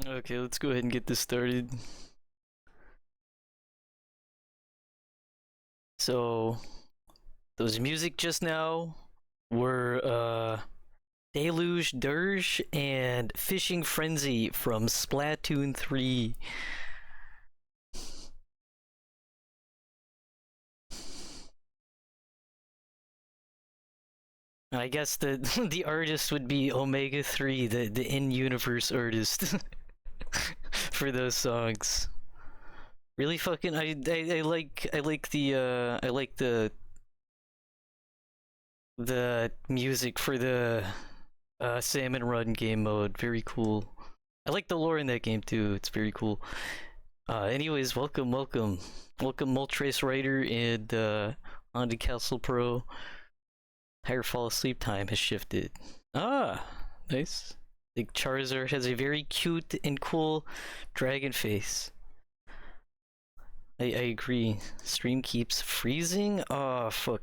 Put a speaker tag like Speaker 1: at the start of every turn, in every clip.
Speaker 1: Okay, let's go ahead and get this started. So, those music just now were Deluge Dirge and Fishing Frenzy from Splatoon 3. I guess the the artist would be Omega 3, the in-universe artist for those songs. Really fucking I like the music for the Salmon Run game mode. Very cool. I like the lore in that game too. It's very cool. Anyways, welcome Moltres Rider and on to Castle Pro. Higher fall asleep time has shifted. Ah, nice. I think Charizard has a very cute and cool dragon face. I agree. Stream keeps freezing? Oh, fuck.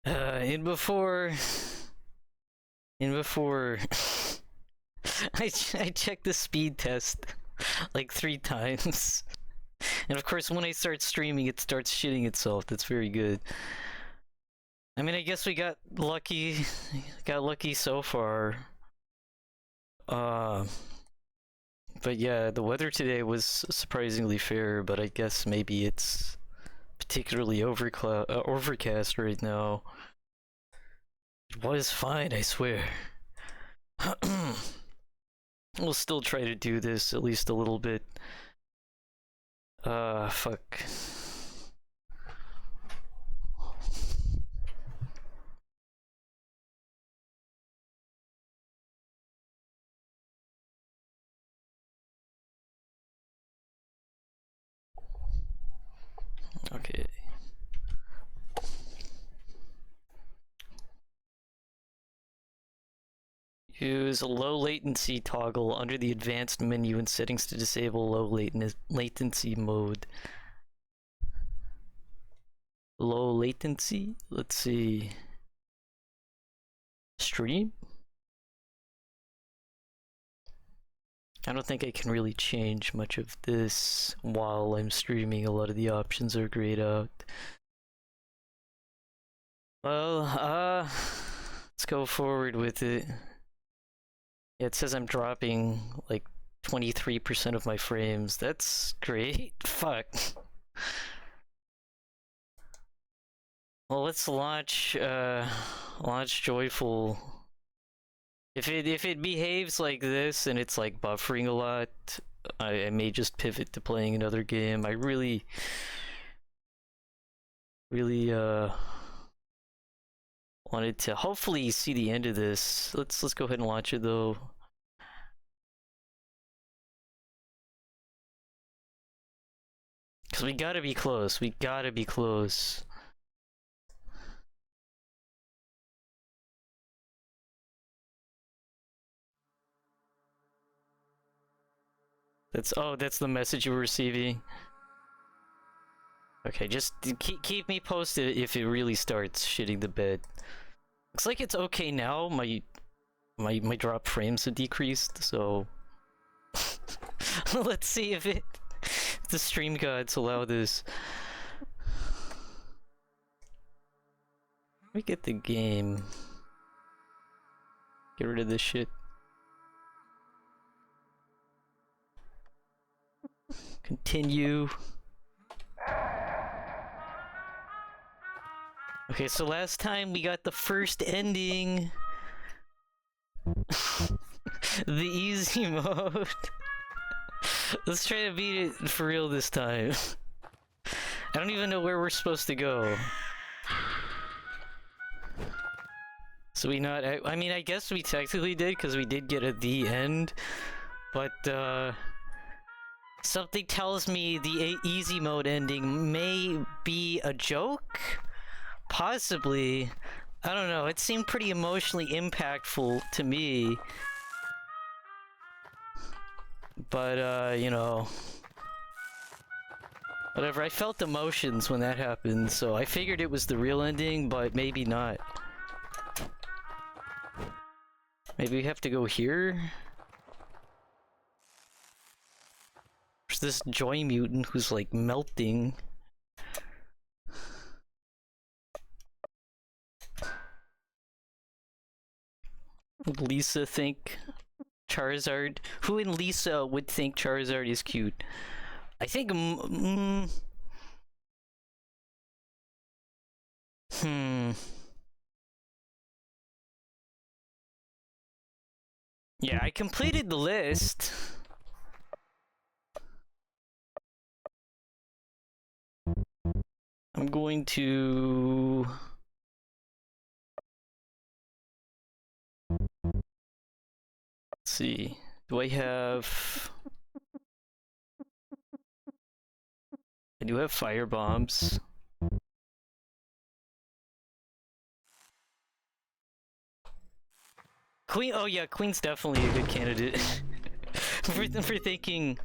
Speaker 1: And before I checked the speed test like 3 times. And of course when I start streaming it starts shitting itself. That's very good. I mean, I guess we got lucky so far. But yeah, the weather today was surprisingly fair, but I guess maybe it's particularly overcast right now. It was fine, I swear. We'll still try to do this at least a little bit. Fuck. Okay. Use a low latency toggle under the advanced menu in settings to disable low latency mode. Low latency? Let's see. Stream? I don't think I can really change much of this while I'm streaming. A lot of the options are grayed out. Well, let's go forward with it. Yeah, it says I'm dropping like 23% of my frames. That's great. Fuck. Well, let's launch Joyful. If it behaves like this and it's like buffering a lot, I may just pivot to playing another game. I really wanted to hopefully see the end of this. Let's go ahead and launch it though. Cause we gotta be close. We gotta be close. That's the message you were receiving. Okay, just keep me posted if it really starts shitting the bed. Looks like it's okay now. My drop frames have decreased, so let's see if the stream gods allow this. Let me get the game. Get rid of this shit. Continue. Okay, so last time we got the first ending. The easy mode. Let's try to beat it for real this time. I don't even know where we're supposed to go. So I mean, I guess we technically did, because we did get at the end. But, something tells me the easy mode ending may be a joke? Possibly. I don't know, it seemed pretty emotionally impactful to me. But, you know... whatever, I felt emotions when that happened, so I figured it was the real ending, but maybe not. Maybe we have to go here? There's this Joy Mutant who's like melting. Lisa think Charizard? Who in Lisa would think Charizard is cute? I think yeah, I completed the list. I'm going to... Let's see. Do I have... I do have fire bombs. Queen, oh yeah, Queen's definitely a good candidate. for thinking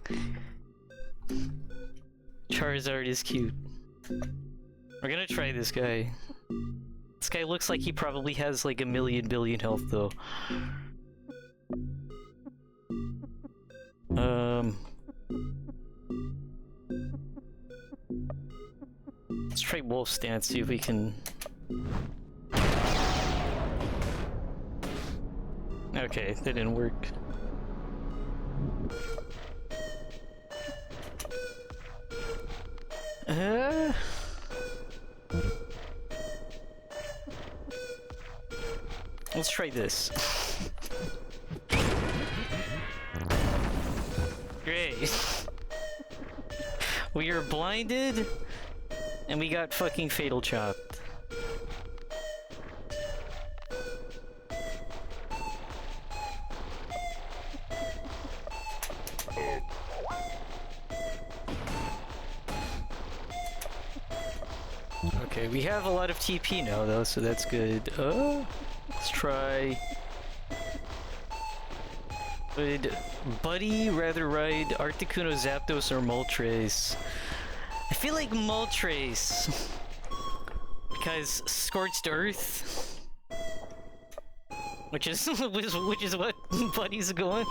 Speaker 1: Charizard is cute. We're gonna try this guy. This guy looks like he probably has like a billion health though. Let's try Wolf Stance, see if we can... Okay, that didn't work. Let's try this. Great. We are blinded, and we got fucking fatal chopped. Okay, we have a lot of TP now though, so that's good. Let's try... Would Buddy rather ride Articuno, Zapdos, or Moltres? I feel like Moltres, because Scorched Earth, which is what Buddy's going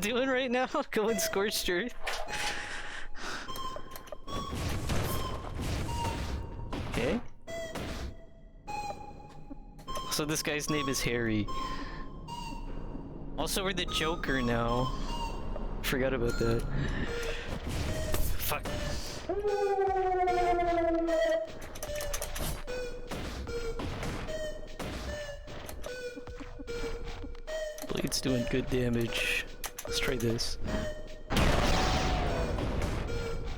Speaker 1: doing right now, going Scorched Earth. Okay. So this guy's name is Harry. Also, we're the Joker now. Forgot about that. Fuck. Blade's doing good damage. Let's try this.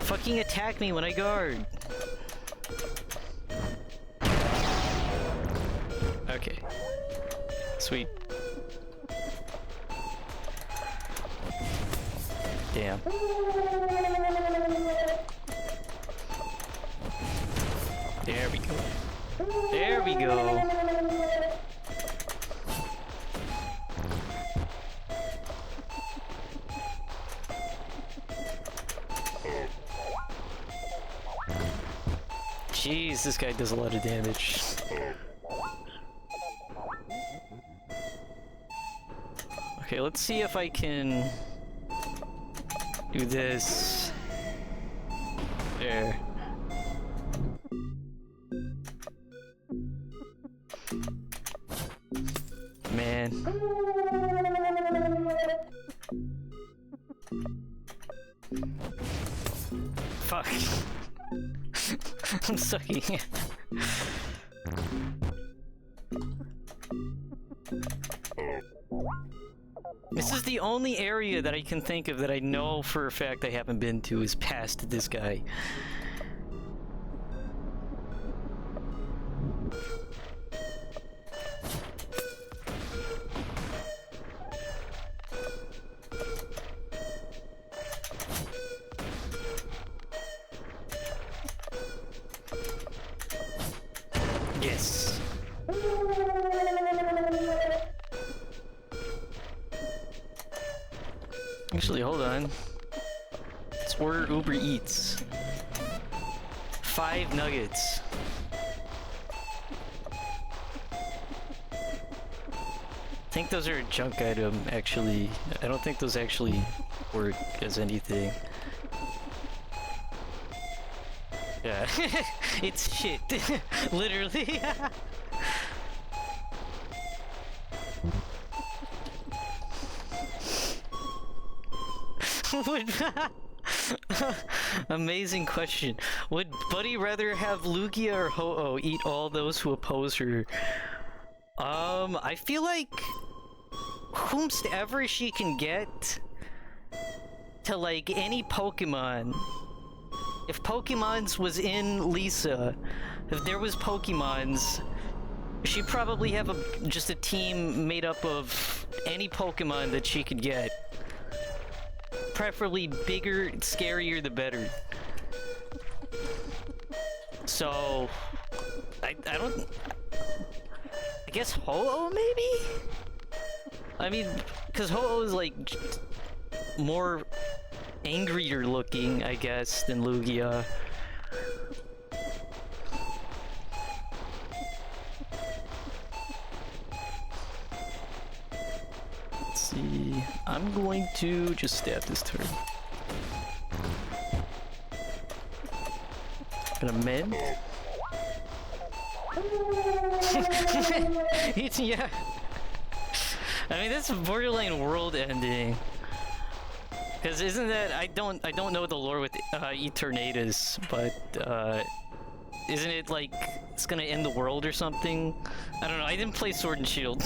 Speaker 1: Fucking attack me when I guard. Okay. Sweet. Damn. There we go. There we go. Jeez, this guy does a lot of damage. Okay, let's see if I can do this. There. Man. Fuck. I'm sucking. This is the only area that I can think of that I know for a fact I haven't been to is past this guy. Yes. Actually, hold on. Let's order Uber Eats. 5 nuggets. think those are a junk item, actually. I don't think those actually work as anything. Yeah, it's shit, literally. Amazing question. Would Buddy rather have Lugia or Ho-Oh eat all those who oppose her? I feel like whomsoever she can get to like any Pokemon. If Pokemons was in Lisa, if there was Pokemons, she'd probably have just a team made up of any Pokemon that she could get. Preferably bigger, scarier, the better. So, I guess Ho-Oh maybe? I mean, because Ho-Oh is like more angrier looking, I guess, than Lugia. Let's see. I'm going to just stab this turn. Gonna mend. Yeah. I mean, that's borderline world ending. Cause isn't that I don't know the lore with Eternatus, but isn't it like it's gonna end the world or something? I don't know. I didn't play Sword and Shield.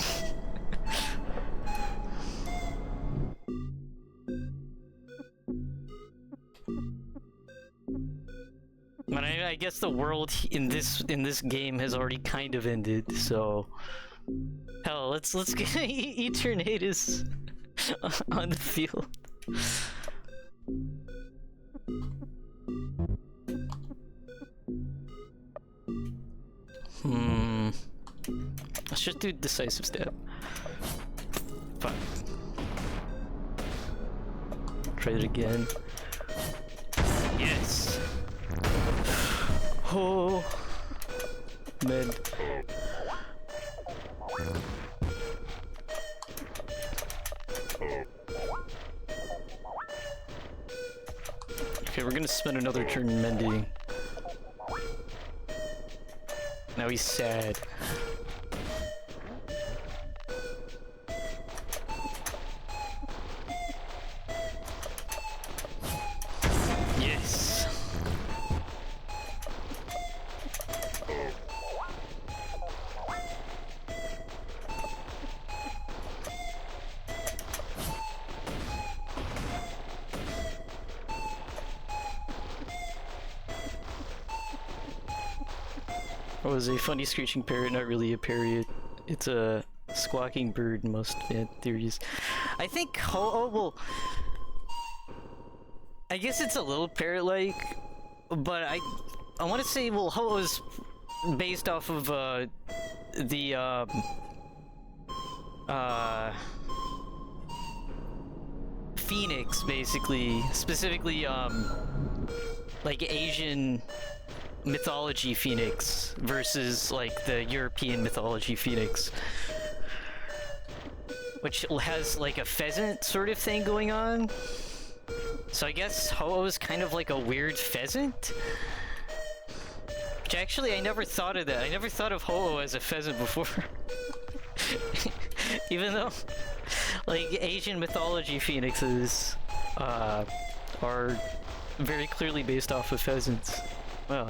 Speaker 1: But I guess the world in this game has already kind of ended. So hell, let's get Eternatus on the field. Let's just do decisive stab. Fine. Try it again. Yes. Oh, man. Okay, we're gonna spend another turn mending. Now he's sad. Yes. What was a funny screeching parrot? Not really a parrot. It's a squawking bird in most fan theories. I think Ho-Oh will... I guess it's a little parrot-like, but I want to say, well, Ho-Oh is based off of the Phoenix, basically. Specifically, like Asian mythology Phoenix versus like the European mythology Phoenix, which has like a pheasant sort of thing going on. So I guess Ho-Oh is kind of like a weird pheasant. Which actually I never thought of that. I never thought of Ho-Oh as a pheasant before. Even though like Asian mythology phoenixes are very clearly based off of pheasants. Well,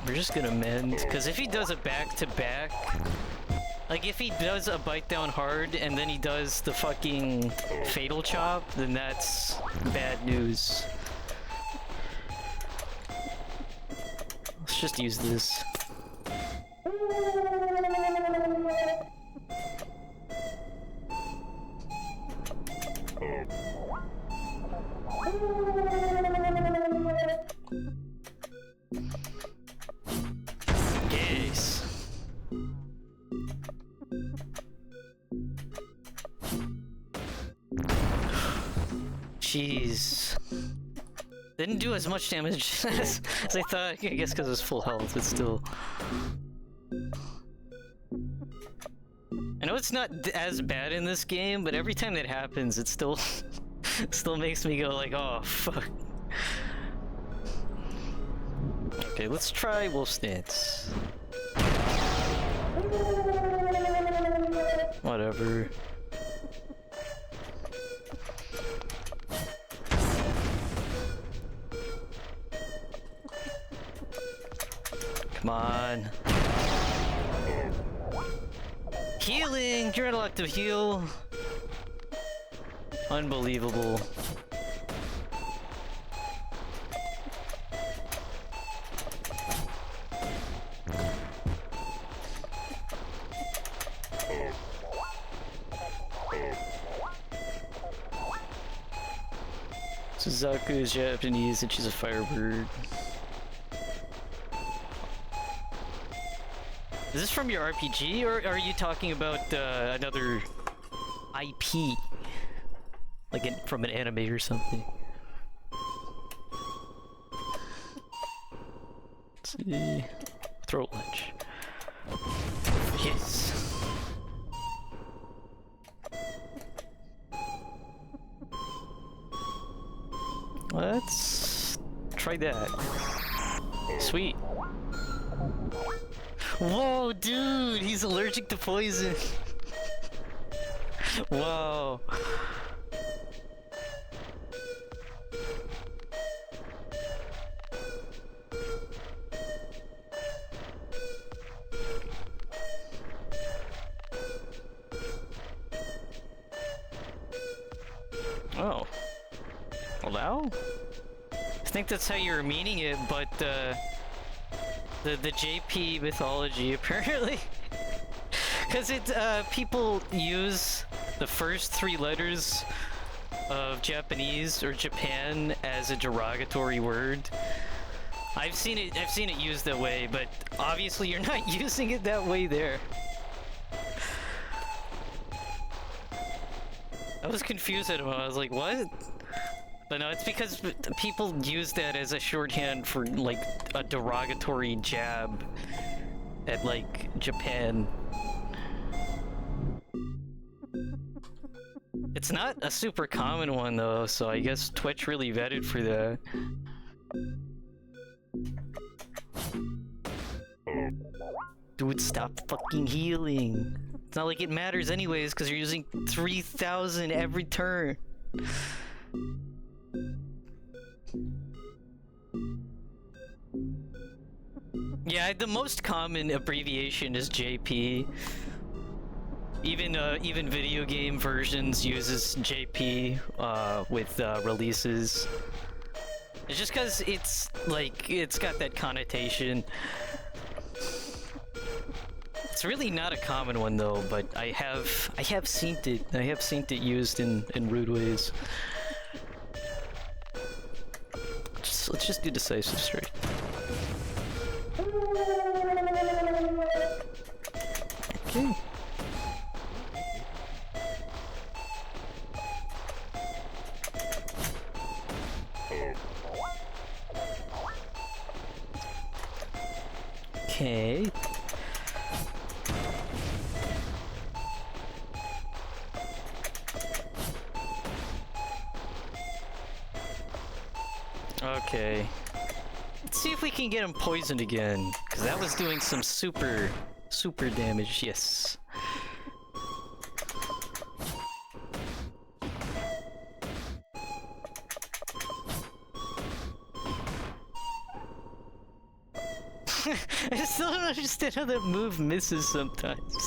Speaker 1: we're just gonna mend, because if he does a back-to-back, like if he does a bite down hard and then he does the fucking fatal chop, then that's bad news. Let's just use this. Yes. Jeez. Didn't do as much damage as I thought. I guess because it was full health, it's still I know it's not as bad in this game, but every time that happens, it still still makes me go like, oh fuck. Okay, let's try Wolf Stance. Whatever. Come on. Healing! You're not allowed to heal. Unbelievable. Suzaku is Japanese and she's a firebird. Is this from your RPG, or are you talking about another IP? Like from an anime or something? Let's see. Throat lunch. Yes. Let's try that. Sweet. Whoa, dude, he's allergic to poison. Whoa. Oh. Allow? I think that's how you were meaning it, but the JP mythology apparently, because people use the first 3 letters of Japanese or Japan as a derogatory word. I've seen it used that way, but obviously you're not using it that way there. I was confused at him. I was like, what? But no, it's because people use that as a shorthand for, like, a derogatory jab at, like, Japan. It's not a super common one, though, so I guess Twitch really vetted for that. Dude, stop fucking healing. It's not like it matters anyways, because you're using 3,000 every turn. Yeah, the most common abbreviation is JP. Even video game versions uses JP with releases. It's just because it's like it's got that connotation. It's really not a common one though, but I have seen it. I have seen it used in rude ways. Let's just do decisive straight. Okay. Okay. Okay. Let's see if we can get him poisoned again, because that was doing some super damage. Yes. I still don't understand how that move misses sometimes.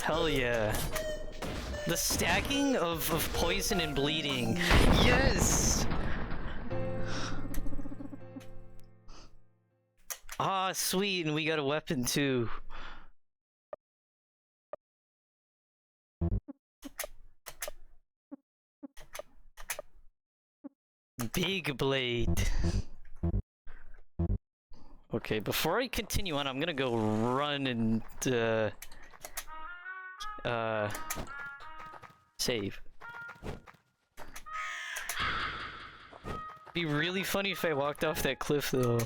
Speaker 1: Hell yeah. The stacking of poison and bleeding. Yes! Ah, sweet, and we got a weapon too. Big blade. Okay, before I continue on, I'm gonna go run and save. Be really funny if I walked off that cliff though.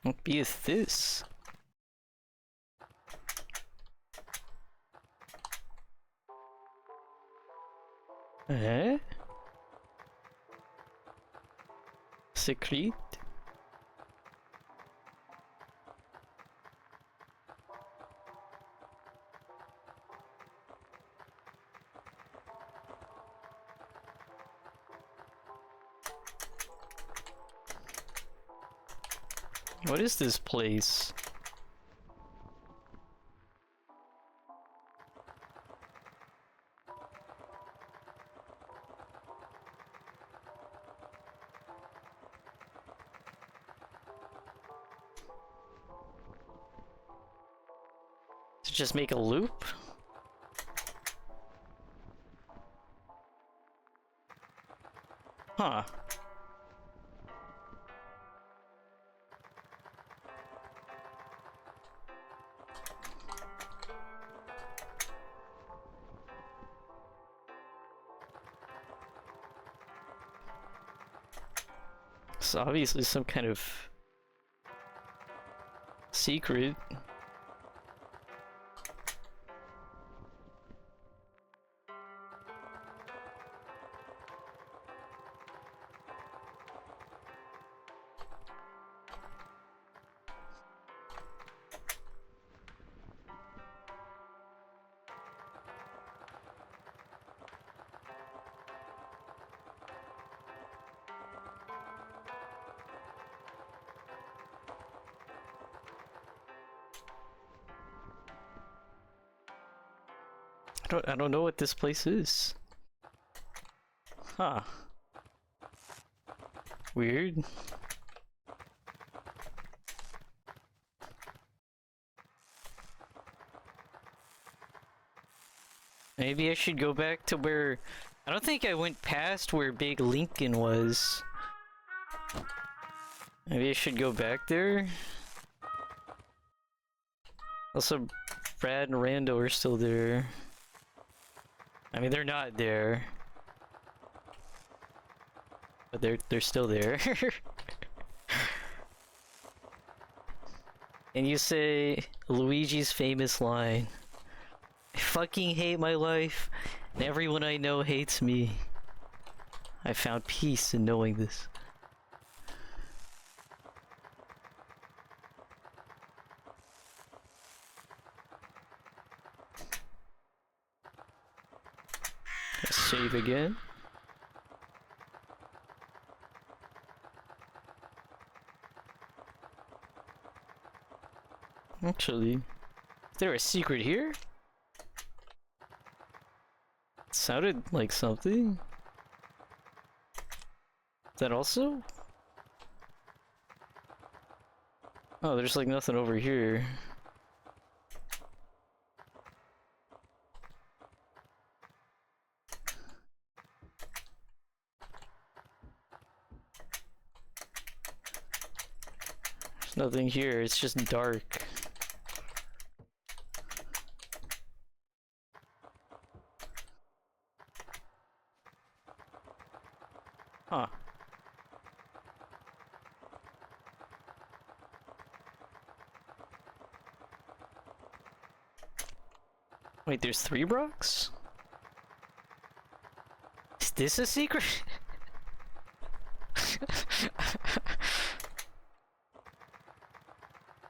Speaker 1: What be is this? Eh? Secret? What is this place? To just make a loop? Huh. It's obviously some kind of secret. I don't know what this place is. Huh. Weird. Maybe I should go back to where... I don't think I went past where Big Lincoln was. Maybe I should go back there? Also, Brad and Rando are still there. I mean, they're not there. But they're still there. And you say Luigi's famous line, "I fucking hate my life, and everyone I know hates me. I found peace in knowing this." Let's save again. Actually, is there a secret here? It sounded like something. Is that also? Oh, there's like nothing over here. There's nothing here, it's just dark. Huh. Wait, there's 3 Brocks? Is this a secret?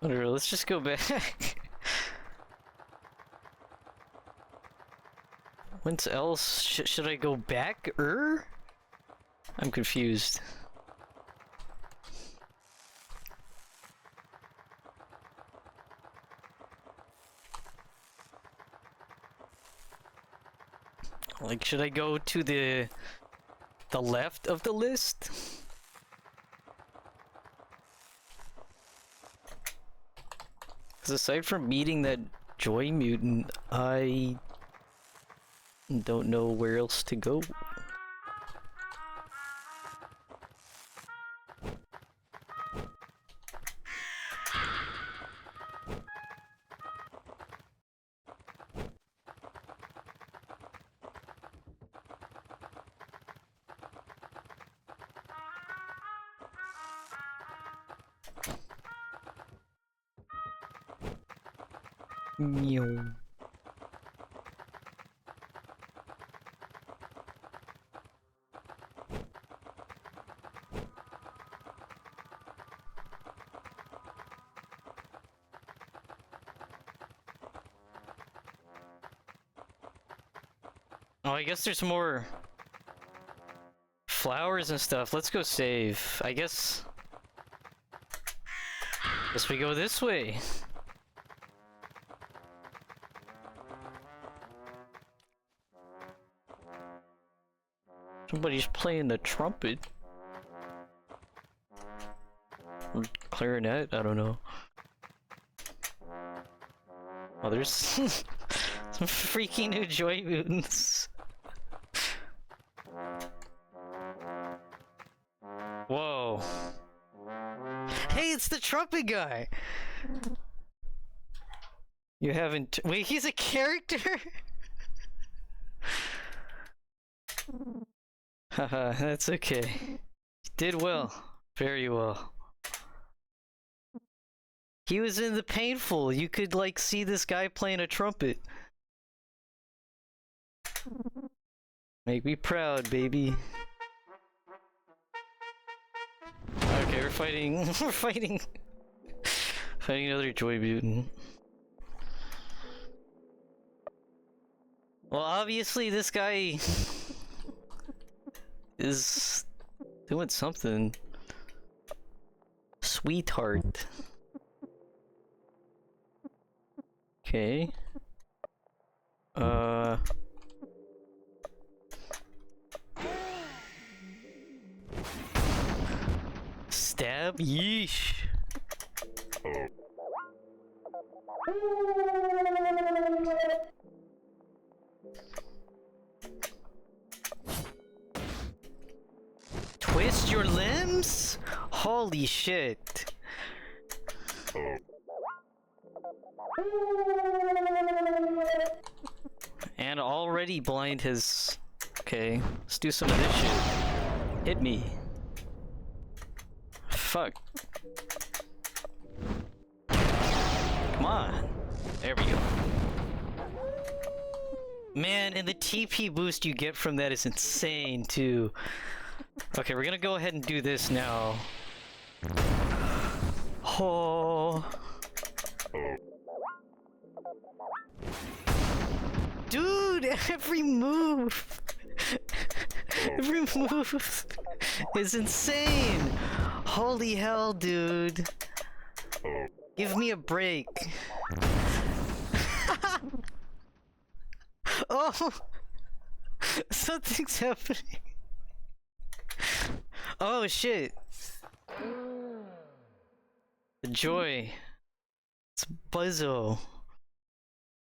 Speaker 1: Whatever, let's just go back. Whence else should I go back? I'm confused. Like, should I go to the left of the list? Because aside from meeting that Joy Mutant, I don't know where else to go. Meow. Oh, I guess there's more flowers and stuff. Let's go save. I guess we go this way. Somebody's playing the trumpet. Or clarinet, I don't know. Oh, there's some freaking new Joy Mutants. Whoa. Hey, it's the trumpet guy! You haven't- wait, he's a character?! Haha, that's okay. You did well. Very well. He was in the Painful. You could, like, see this guy playing a trumpet. Make me proud, baby. Okay, we're fighting. We're fighting. Fighting another Joy Mutant. Well, obviously, this guy is doing something. Sweetheart. Okay. Stab? Yeesh. Twist your limbs? Holy shit. And already blind his... Okay, let's do some of this shit. Hit me. Fuck. Come on. There we go. Man, and the TP boost you get from that is insane, too. Okay, we're gonna go ahead and do this now. Oh. Dude, every move! Every move is insane! Holy hell, dude. Give me a break. Oh! Something's happening. Oh shit. Joy. It's Buzzo.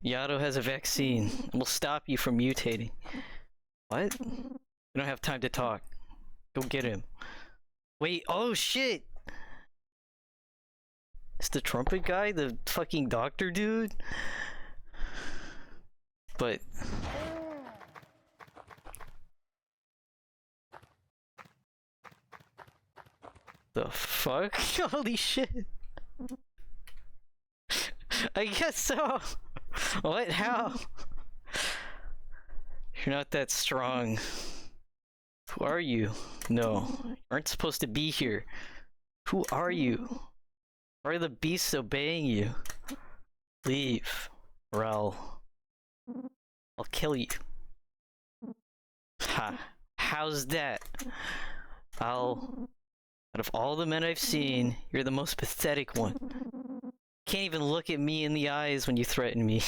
Speaker 1: Yato has a vaccine. It will stop you from mutating. What? We don't have time to talk. Go get him. Wait, oh shit! It's the trumpet guy? The fucking doctor dude? But... the fuck? Holy shit! I guess so! What? How? You're not that strong. Who are you? No, you aren't supposed to be here. Who are you? Why are the beasts obeying you? Leave, or I'll kill you. Ha! How's that? Out of all the men I've seen, you're the most pathetic one. Can't even look at me in the eyes when you threaten me.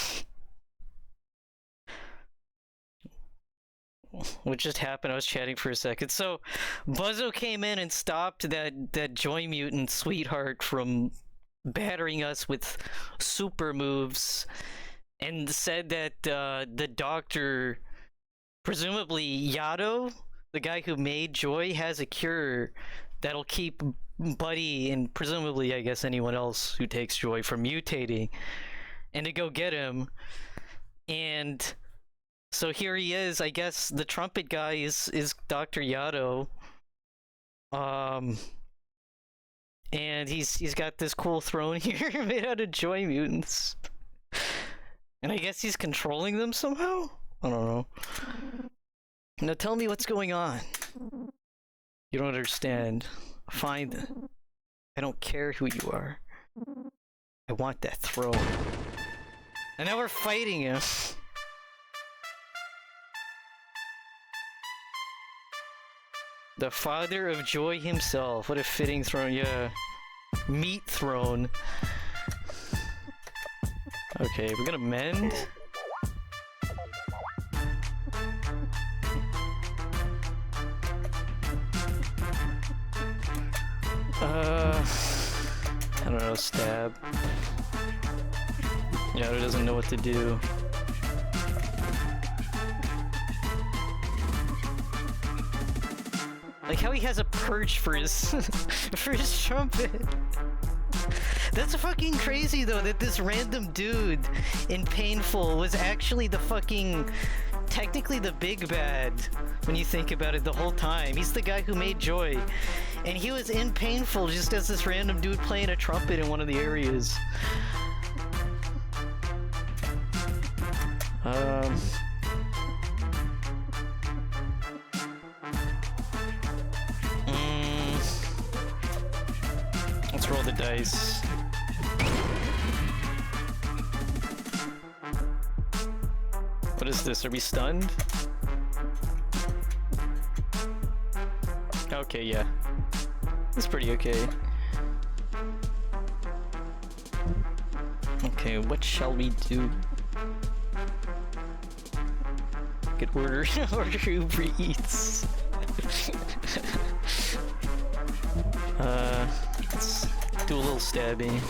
Speaker 1: What just happened? I was chatting for a second. So, Buzzo came in and stopped that Joy Mutant sweetheart from battering us with super moves, and said that the doctor, presumably Yato, the guy who made Joy, has a cure that'll keep Buddy and presumably, I guess, anyone else who takes Joy from mutating, and to go get him. And so here he is. I guess the trumpet guy is Dr. Yato. And he's got this cool throne here made out of Joy Mutants. And I guess he's controlling them somehow? I don't know. Now tell me what's going on. You don't understand. Find them. I don't care who you are. I want that throne. And now we're fighting him. The father of joy himself. What a fitting throne, yeah. Meat throne. Okay, we're gonna mend. I don't know, stab. Yato doesn't know what to do. Like how he has a perch for his for his trumpet. That's fucking crazy though, that this random dude in Painful was actually the fucking, technically the big bad when you think about it the whole time. He's the guy who made Joy. And he was in Painful just as this random dude playing a trumpet in one of the areas. Let's roll the dice. What is this? Are we stunned? Okay, yeah. It's pretty okay. Okay, what shall we do? Could order Uber Eats. Let's do a little stabbing.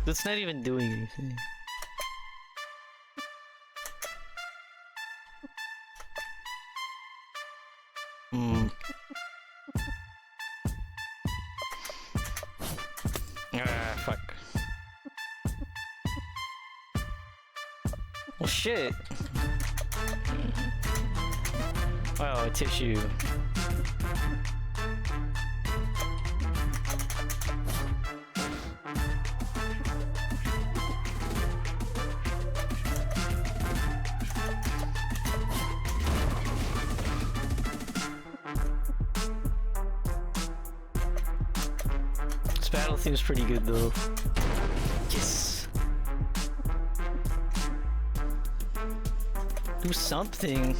Speaker 1: That's not even doing anything. Fuck. Well, shit. Oh, a tissue. This battle seems pretty good though. Yes! Do something!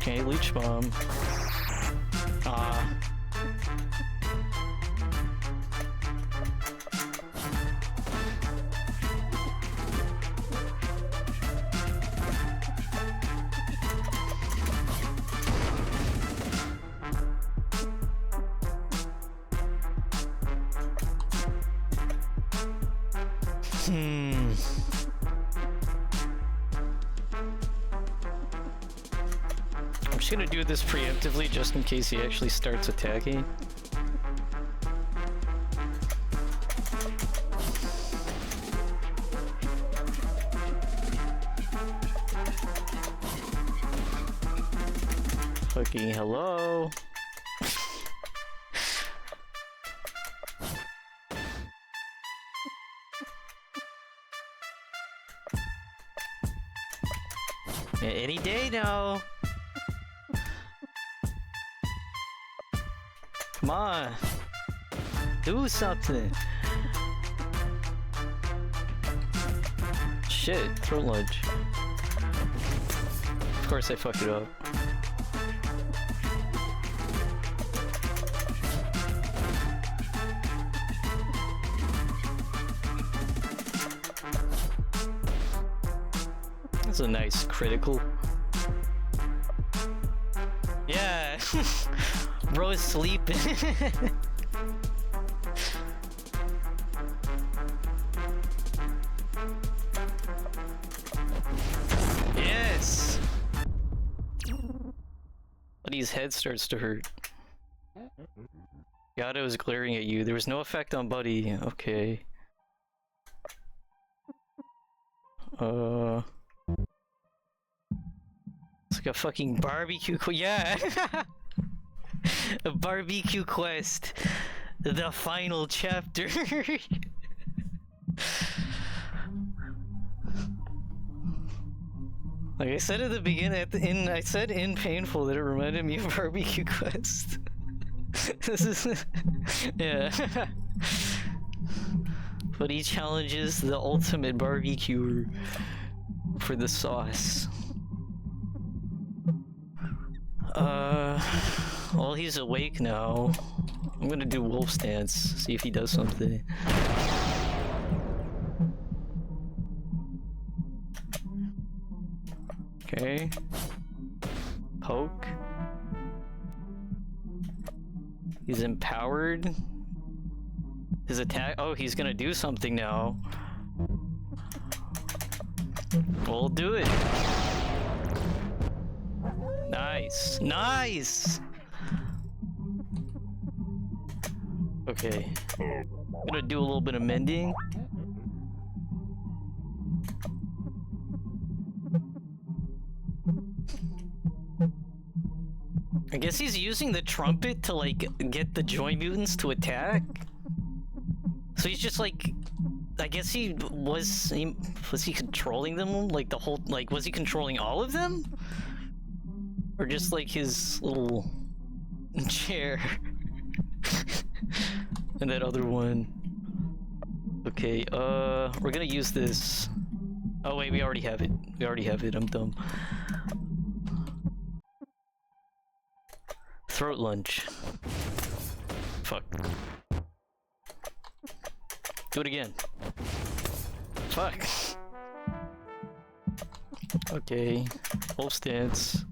Speaker 1: Okay, Leech Bomb. I'm just gonna do this preemptively just in case he actually starts attacking. Fucking hello. Any day now. Come on. Do something. Shit, throat lunge. Of course I fucked it up. That's a nice critical. Yeah. Bro is sleeping. Yes. Buddy's head starts to hurt. Yato is glaring at you. There was no effect on Buddy. Okay. It's like a fucking barbecue. Yeah. Barbecue Quest, the final chapter. Like I said at the beginning, I said in Painful that it reminded me of Barbecue Quest. This is, yeah. But he challenges the ultimate barbecue for the sauce. Well, he's awake now. I'm gonna do wolf stance, see if he does something. Okay. Poke. He's empowered. His attack. Oh, he's gonna do something now. We'll do it. Nice. Nice! Okay. I'm gonna do a little bit of mending. I guess he's using the trumpet to, like, get the Joy Mutants to attack? So he's just, like... I guess was he controlling them? Like, the whole... Like, was he controlling all of them? Or just, like, his little... chair? And that other one. Okay, we're gonna use this. Oh wait, we already have it. We already have it, I'm dumb. Throat lunge. Fuck. Do it again. Fuck. Okay. Wolf stance.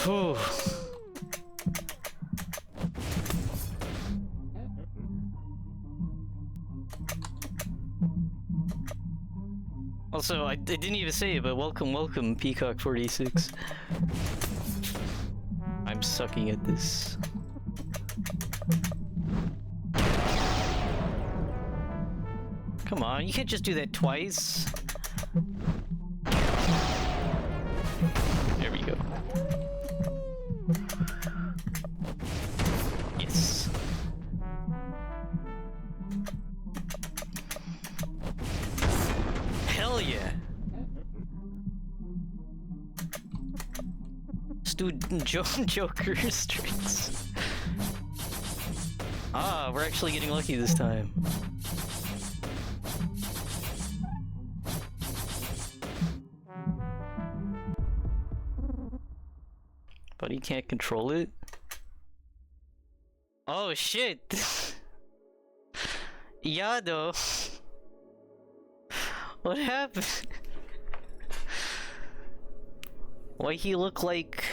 Speaker 1: Whew. Also, I didn't even say it, but welcome, Peacock46. I'm sucking at this. Come on, you can't just do that twice. There we go. Yes. Hell yeah. Joker streaks. Ah, we're actually getting lucky this time. But he can't control it. Oh shit! Yado! What happened? Why he look like...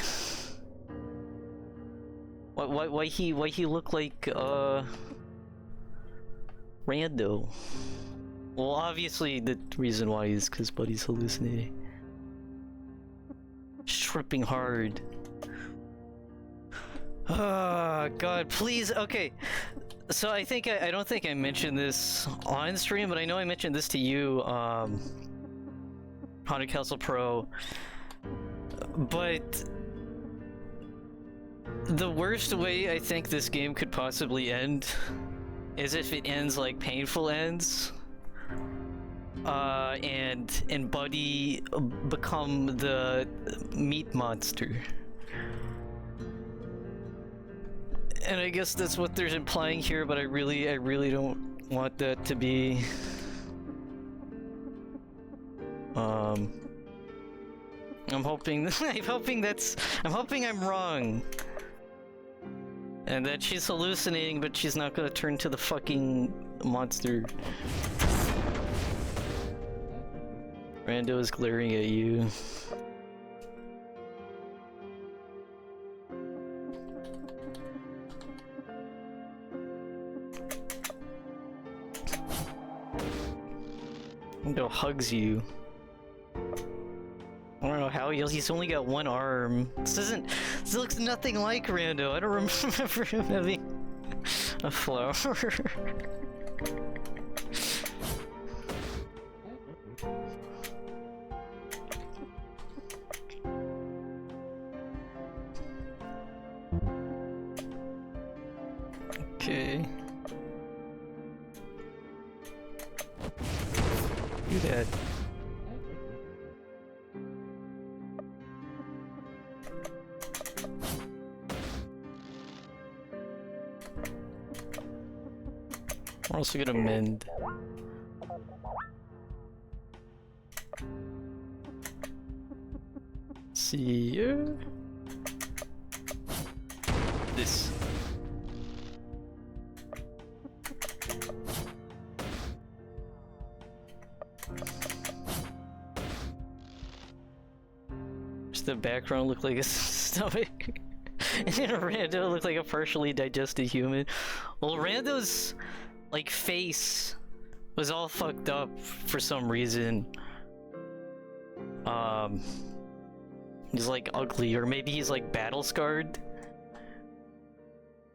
Speaker 1: Why he look like, Rando? Well, obviously the reason why is because Buddy's hallucinating. Tripping hard. Oh god, please, okay. So I think I don't think I mentioned this on stream, but I know I mentioned this to you, Haunted Castle Pro. But the worst way I think this game could possibly end is if it ends like Painful ends. And Buddy become the meat monster. And I guess that's what they're implying here, but I really don't want that to be. I'm hoping I'm hoping I'm wrong. And that she's hallucinating, but she's not gonna turn to the fucking monster. Rando is glaring at you. Rando hugs you. I don't know how he's only got one arm. This looks nothing like Rando. I don't remember him having a flower. Okay. Do that. We're also gonna mend. See ya. This. Does the background look like a stomach? And then Rando looked like a partially digested human. Well, Rando's like face was all fucked up for some reason. He's like ugly, or maybe he's like battle scarred.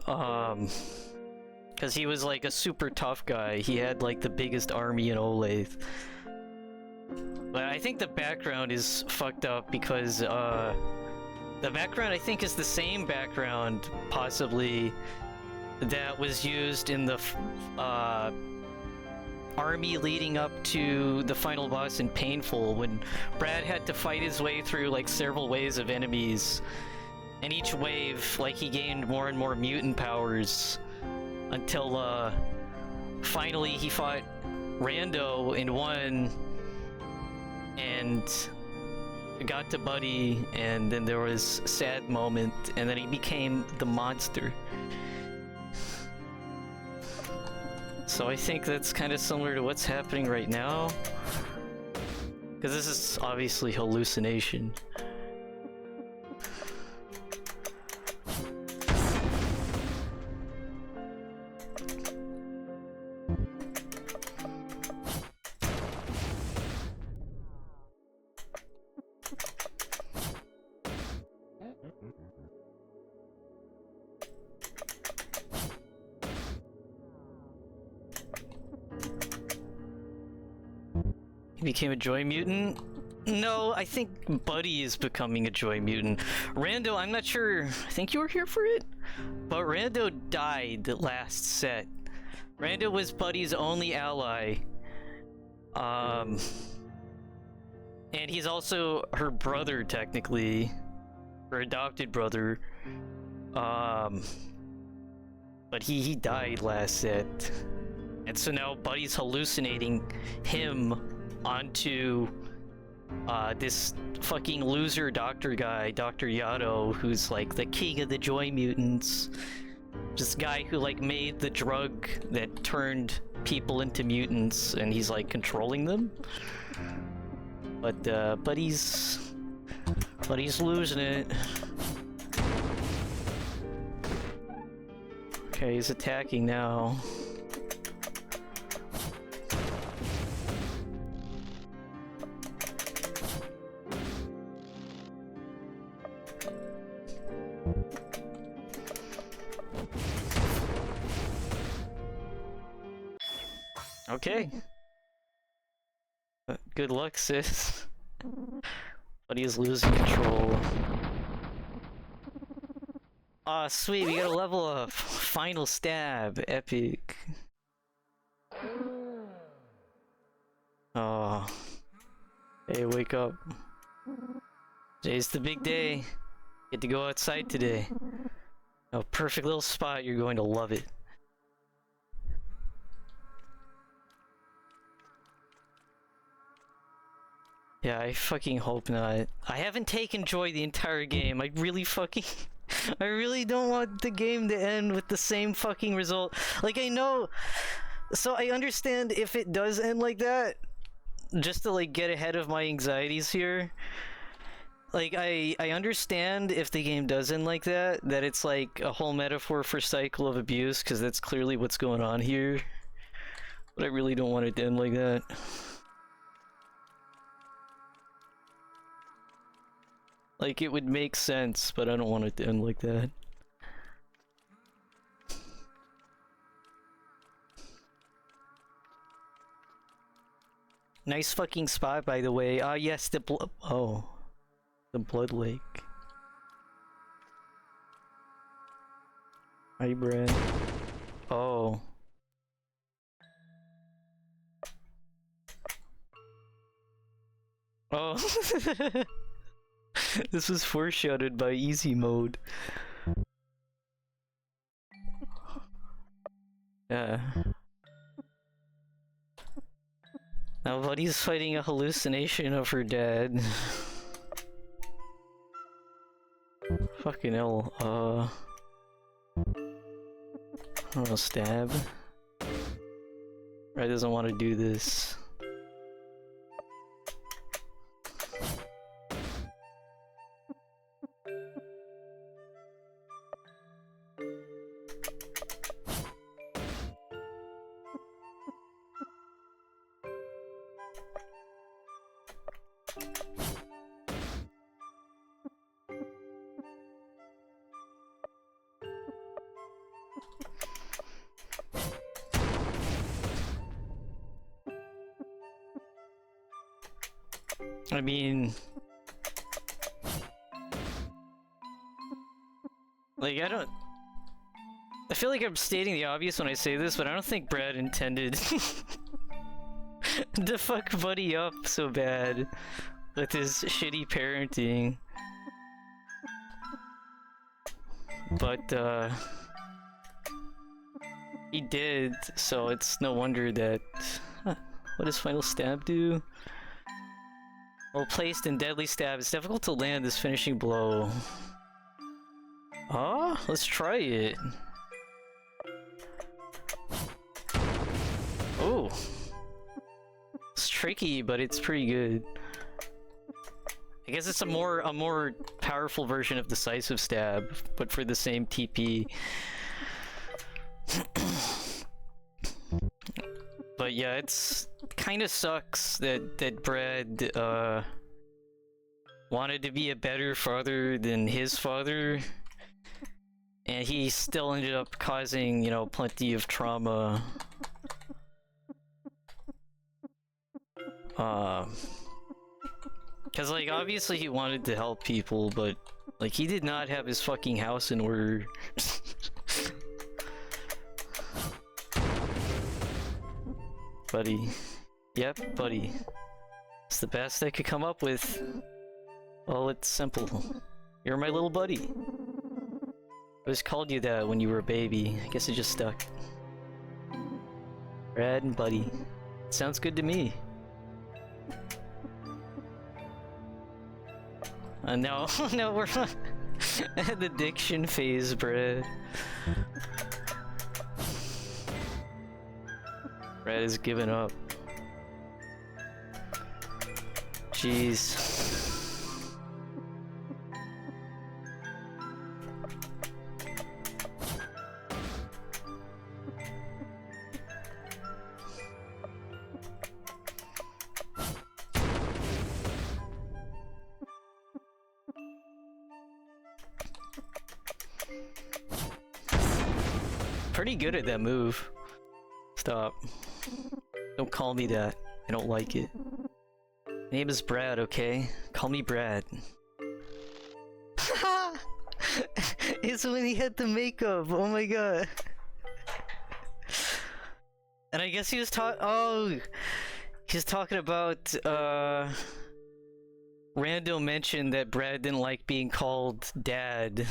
Speaker 1: Cause he was like a super tough guy. He had like the biggest army in Olathe. But I think the background is fucked up because the background I think is the same background possibly that was used in the army leading up to the final boss in Painful, when Brad had to fight his way through like several waves of enemies, and each wave like he gained more and more mutant powers until finally he fought Rando in one and got to Buddy, and then there was a sad moment, and then he became the monster. So I think that's kind of similar to what's happening right now, because this is obviously hallucination. He became a Joy Mutant? No, I think Buddy is becoming a Joy Mutant. Rando, I'm not sure. I think you were here for it? But Rando died last set. Rando was Buddy's only ally. And he's also her brother, technically. Her adopted brother. But he died last set. And so now Buddy's hallucinating him onto this fucking loser doctor guy, Dr. Yato, who's like the king of the Joy Mutants. This guy who like made the drug that turned people into mutants, and he's like controlling them. But he's losing it. Okay, he's attacking now. Okay. Good luck, sis. But he's losing control. Aw, sweet, we got a level up. Final stab, epic. Oh. Hey, wake up. Today's the big day. Get to go outside today. A perfect little spot, you're going to love it. Yeah, I fucking hope not. I haven't taken Joy the entire game. I really don't want the game to end with the same fucking result. Like, I know... So I understand if it does end like that, just to like get ahead of my anxieties here. Like, I understand if the game does end like that it's like a whole metaphor for cycle of abuse, because that's clearly what's going on here. But I really don't want it to end like that. Like, it would make sense, but I don't want it to end like that. Nice fucking spot, by the way. Yes, the Blood Lake. Hi, Brad. Oh. Oh. This was foreshadowed by easy mode. Yeah. Now Buddy's fighting a hallucination of her dad. Fucking hell, I don't know, stab? Red doesn't want to do this. I mean, like, I feel like I'm stating the obvious when I say this, but I don't think Brad intended to fuck Buddy up so bad with his shitty parenting. But, he did, so it's no wonder that... Huh, what does Final Stab do? Well placed in deadly stab, it's difficult to land this finishing blow. Ah, let's try it. Oh. It's tricky, but it's pretty good. I guess it's a more powerful version of decisive stab, but for the same TP. But yeah, it's kind of sucks that Brad wanted to be a better father than his father, and he still ended up causing, you know, plenty of trauma. Cause like obviously he wanted to help people, but like he did not have his fucking house in order. Buddy. Yep, Buddy. It's the best I could come up with. Well, it's simple. You're my little buddy. I always called you that when you were a baby. I guess it just stuck. Brad and Buddy. Sounds good to me. No, no, we're not at the diction phase, Brad. Brad has given up. Jeez. Pretty good at that move. Stop. Don't call me that. I don't like it. My name is Brad, okay? Call me Brad. It's when he had the makeup. Oh my god. And I guess he was he's talking about, Rando mentioned that Brad didn't like being called Dad.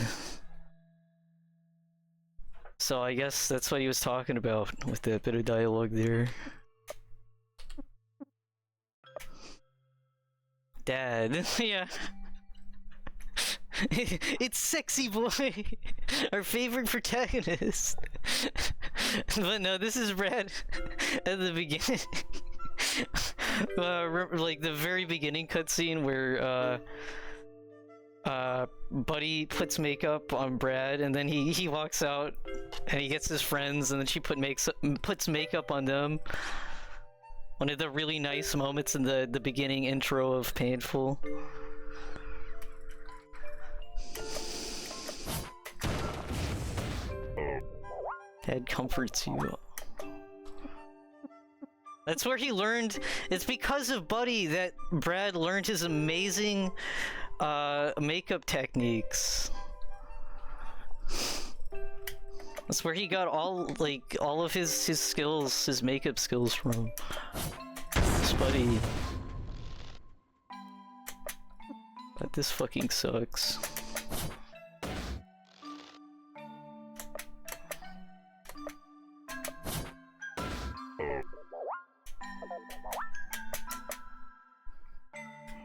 Speaker 1: So I guess that's what he was talking about with that bit of dialogue there. Dad, yeah. It's Sexy Boy, our favorite protagonist. But no, this is Brad at the beginning. Like the very beginning cutscene where Buddy puts makeup on Brad, and then he walks out and he gets his friends, and then she puts makeup on them. One of the really nice moments in the beginning intro of Painful. Dad comforts you. That's where he learned. It's because of Buddy that Brad learned his amazing makeup techniques. That's where he got all of his skills, his makeup skills from. Spuddy. But this fucking sucks.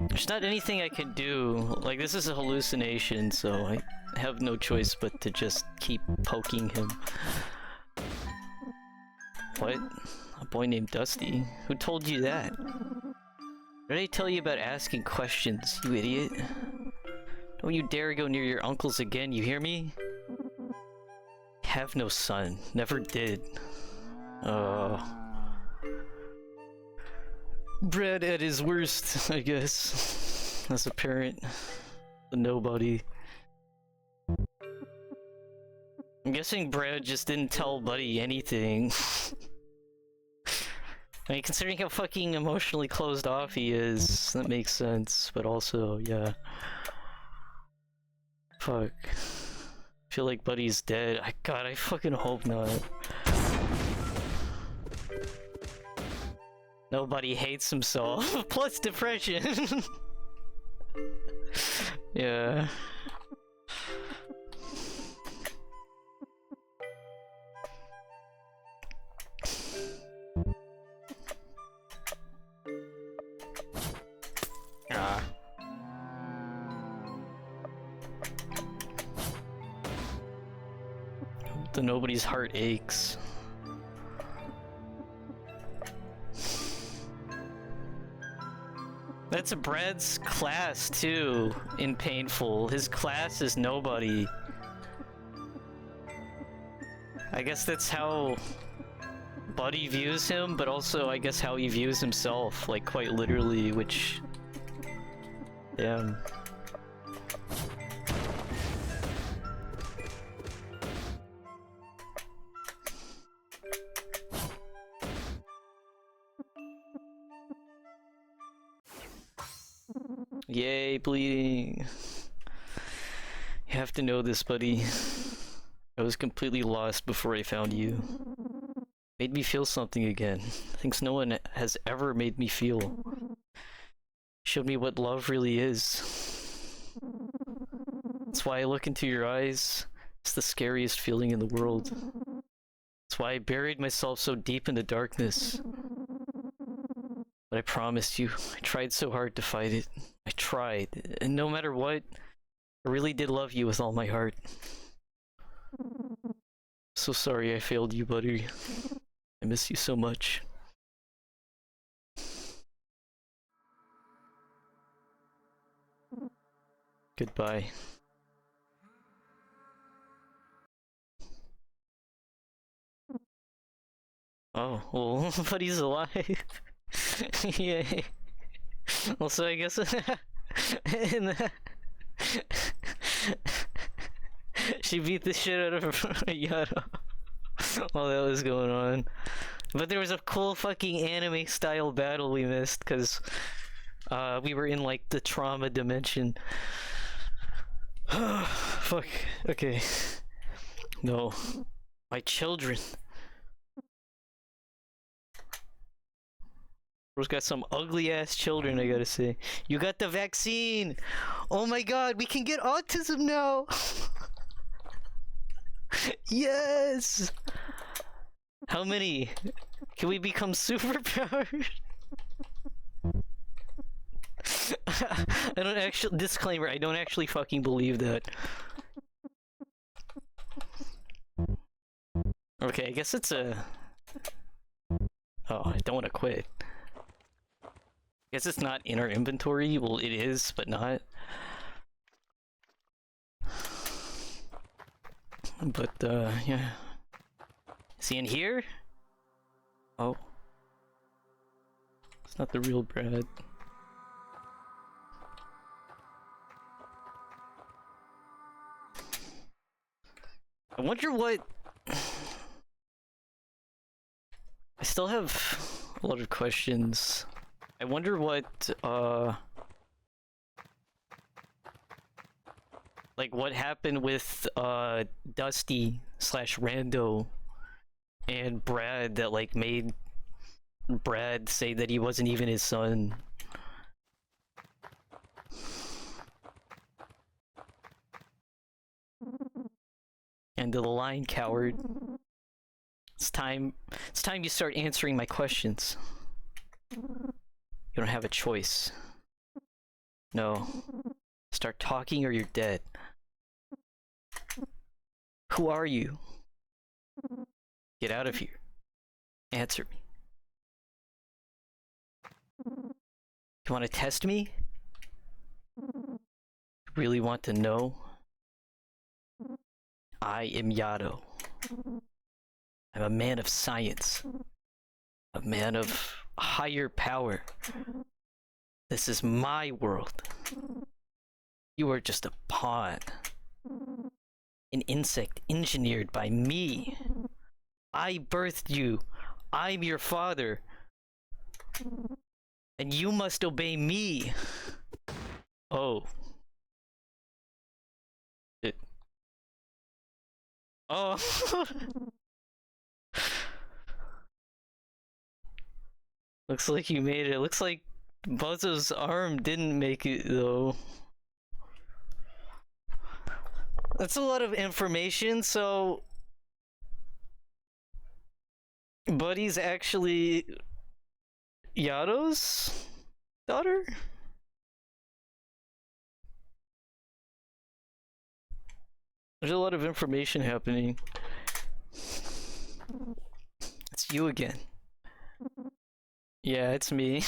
Speaker 1: There's not anything I can do. Like, this is a hallucination, so I have no choice but to just keep poking him. What? A boy named Dusty? Who told you that? What did I tell you about asking questions, you idiot? Don't you dare go near your uncles again, you hear me? Have no son. Never did. Brad at his worst, I guess. As a parent. A nobody. I'm guessing Brad just didn't tell Buddy anything. I mean, considering how fucking emotionally closed off he is, that makes sense, but also, yeah. Fuck. I feel like Buddy's dead. God, I fucking hope not. Nobody hates himself. Plus depression. Yeah. Ah. The nobody's heart aches. That's Brad's class too, in Painful. His class is nobody. I guess that's how Buddy views him, but also I guess how he views himself, like quite literally, which... Damn. Yay, bleeding. You have to know this, buddy. I was completely lost before I found you. Made me feel something again. Things no one has ever made me feel. Showed me what love really is. That's why I look into your eyes. It's the scariest feeling in the world. That's why I buried myself so deep in the darkness. But I promised you, I tried so hard to fight it. I tried, and no matter what, I really did love you with all my heart. So sorry I failed you, buddy. I miss you so much. Goodbye. Oh, well, but he's alive. Yay. Also, I guess she beat the shit out of Yara while that was going on. But there was a cool fucking anime style battle we missed because we were in like the trauma dimension. Fuck. Okay. No. My children. Bro's got some ugly ass children, I gotta say. You got the vaccine! Oh my god, we can get autism now! Yes! How many? Can we become superpowered? I don't actually, disclaimer, I don't actually fucking believe that. Okay, I guess it's a... Oh, I don't want to quit. Guess it's not in our inventory. Well, it is, but not. But, yeah. Is he in here? Oh. It's not the real Brad. I wonder what... I still have a lot of questions. I wonder what, Like what happened with Dusty slash Rando and Brad that like made Brad say that he wasn't even his son. End of the line, coward. It's time you start answering my questions. You don't have a choice. No. Start talking or you're dead. Who are you? Get out of here. Answer me. You want to test me? Really want to know? I am Yato. I'm a man of science. A man of higher power. This is my world. You are just a pawn. An insect engineered by me. I birthed you. I'm your father. And you must obey me. Oh. Oh. Looks like you made it. Looks like Buzzo's arm didn't make it though. That's a lot of information, so Buddy's actually Yato's daughter? There's a lot of information happening. It's you again. Yeah, it's me.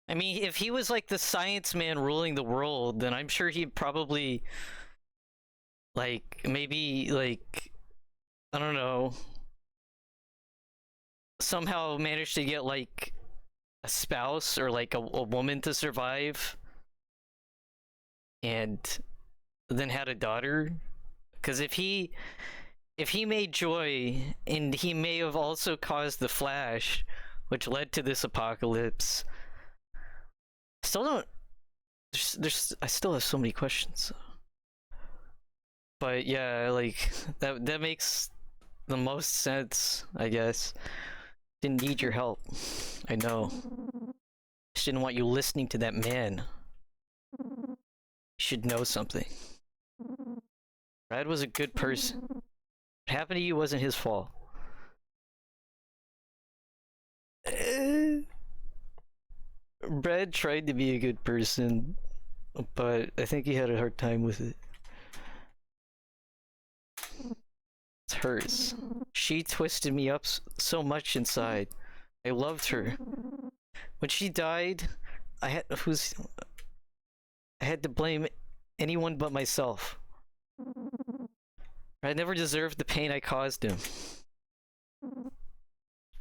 Speaker 1: I mean, if he was like the science man ruling the world, then I'm sure he'd probably, like, maybe, like, I don't know, somehow manage to get, like, a spouse or, like, a woman to survive, and then had a daughter. Because if he made Joy, and he may have also caused the Flash, which led to this apocalypse. Still don't. I still have so many questions. But yeah, like that makes the most sense, I guess. Didn't need your help. I know. Just didn't want you listening to that man. You should know something. Brad was a good person. What happened to you wasn't his fault. Brad tried to be a good person, but I think he had a hard time with it. It's hers. She twisted me up so much inside. I loved her. When she died, I had to blame anyone but myself. I never deserved the pain I caused him.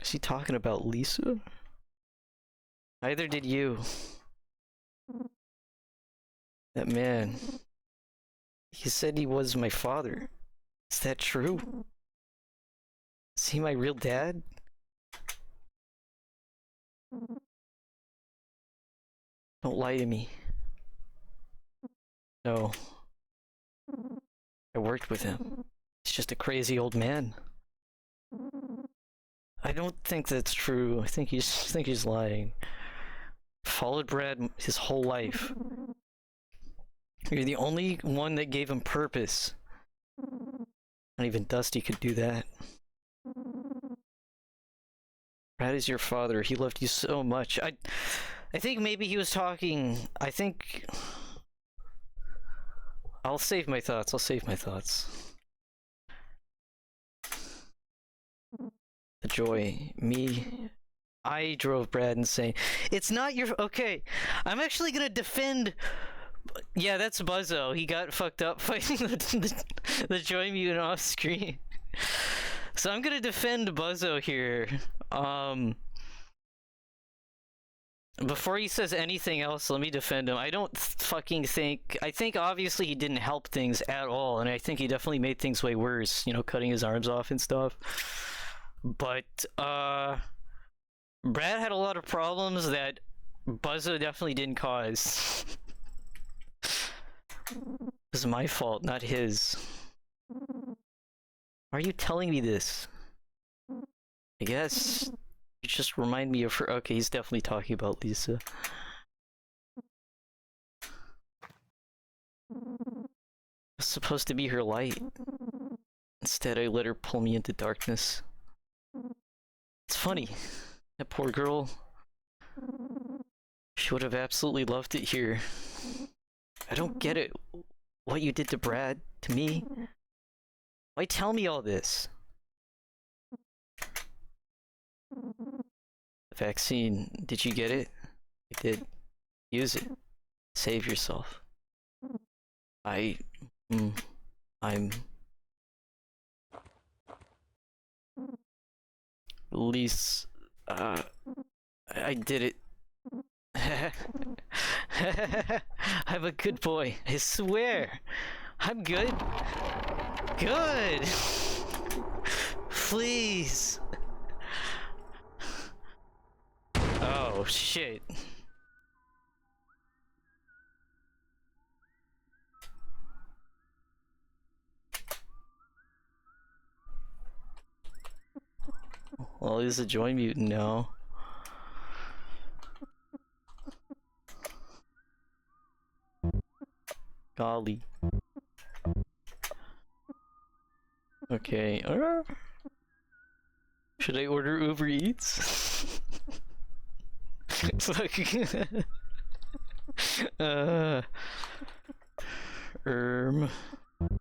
Speaker 1: Is he talking about Lisa? Neither did you. That man. He said he was my father. Is that true? Is he my real dad? Don't lie to me. No. I worked with him. He's just a crazy old man. I don't think that's true. I think he's lying. Followed Brad his whole life. You're the only one that gave him purpose. Not even Dusty could do that. Brad is your father. He loved you so much. I think maybe he was talking. I think I'll save my thoughts. The joy. Me. I drove Brad insane. It's not your... Okay, I'm actually gonna defend... Yeah, that's Buzzo. He got fucked up fighting the Joy Mutant off screen. So I'm gonna defend Buzzo here. Before he says anything else, let me defend him. I don't fucking think... I think obviously he didn't help things at all, and I think he definitely made things way worse, you know, cutting his arms off and stuff. But, Brad had a lot of problems that Buzzo definitely didn't cause. It was my fault, not his. Why are you telling me this? I guess you just remind me of her. Okay, he's definitely talking about Lisa. I was supposed to be her light. Instead, I let her pull me into darkness. It's funny. That poor girl. She would have absolutely loved it here. I don't get it. What you did to Brad, to me. Why tell me all this? The vaccine, did you get it? I did. Use it. Save yourself. I'm... At least... I did it. I'm a good boy, I swear. I'm good. Good! Please! Oh, shit. Well, he's a joy mutant now. Golly. Okay, should I order Uber Eats? Fuck. I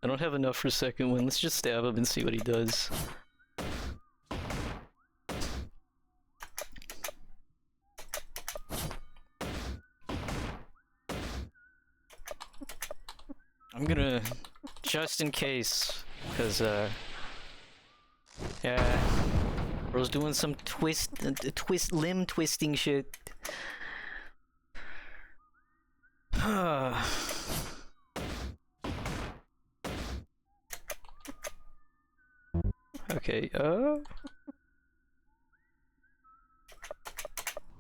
Speaker 1: don't have enough for a second one. Let's just stab him and see what he does. I'm gonna, just in case, because, yeah, bro's doing some limb twisting shit. Okay,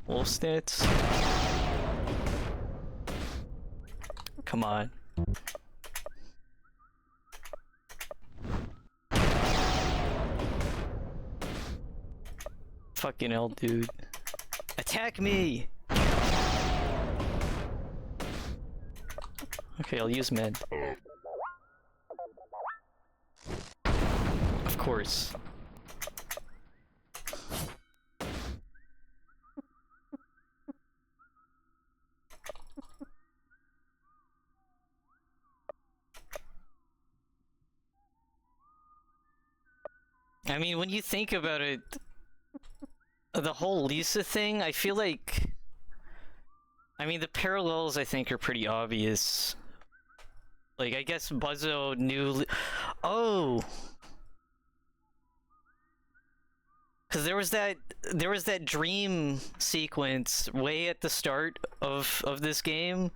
Speaker 1: wolf stance. Come on. Fucking hell, dude. Attack me! Okay, I'll use med. Of course. I mean, when you think about it, the whole Lisa thing, I feel like... I mean, the parallels, I think, are pretty obvious. Like, I guess Buzzo knew... Oh! Because there was that dream sequence way at the start of this game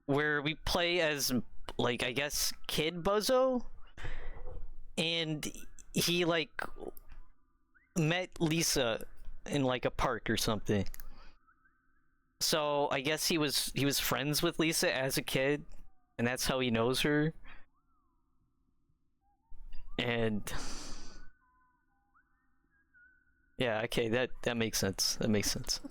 Speaker 1: where we play as, like, I guess, Kid Buzzo? And he, like, met Lisa in, like, a park or something. So I guess he was friends with Lisa as a kid, and that's how he knows her. And yeah, okay, that makes sense. That makes sense.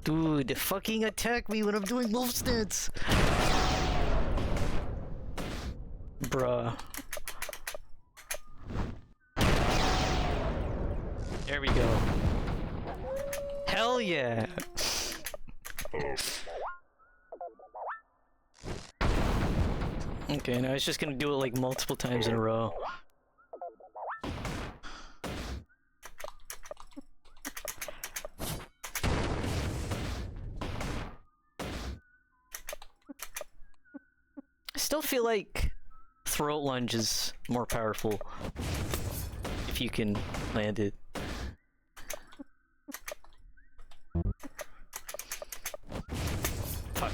Speaker 1: Dude, fucking attack me when I'm doing wolf stance. Bruh. There we go. Hell yeah! Okay, now it's just gonna do it like multiple times in a row. I still feel like throat lunge is more powerful if you can land it. Fuck.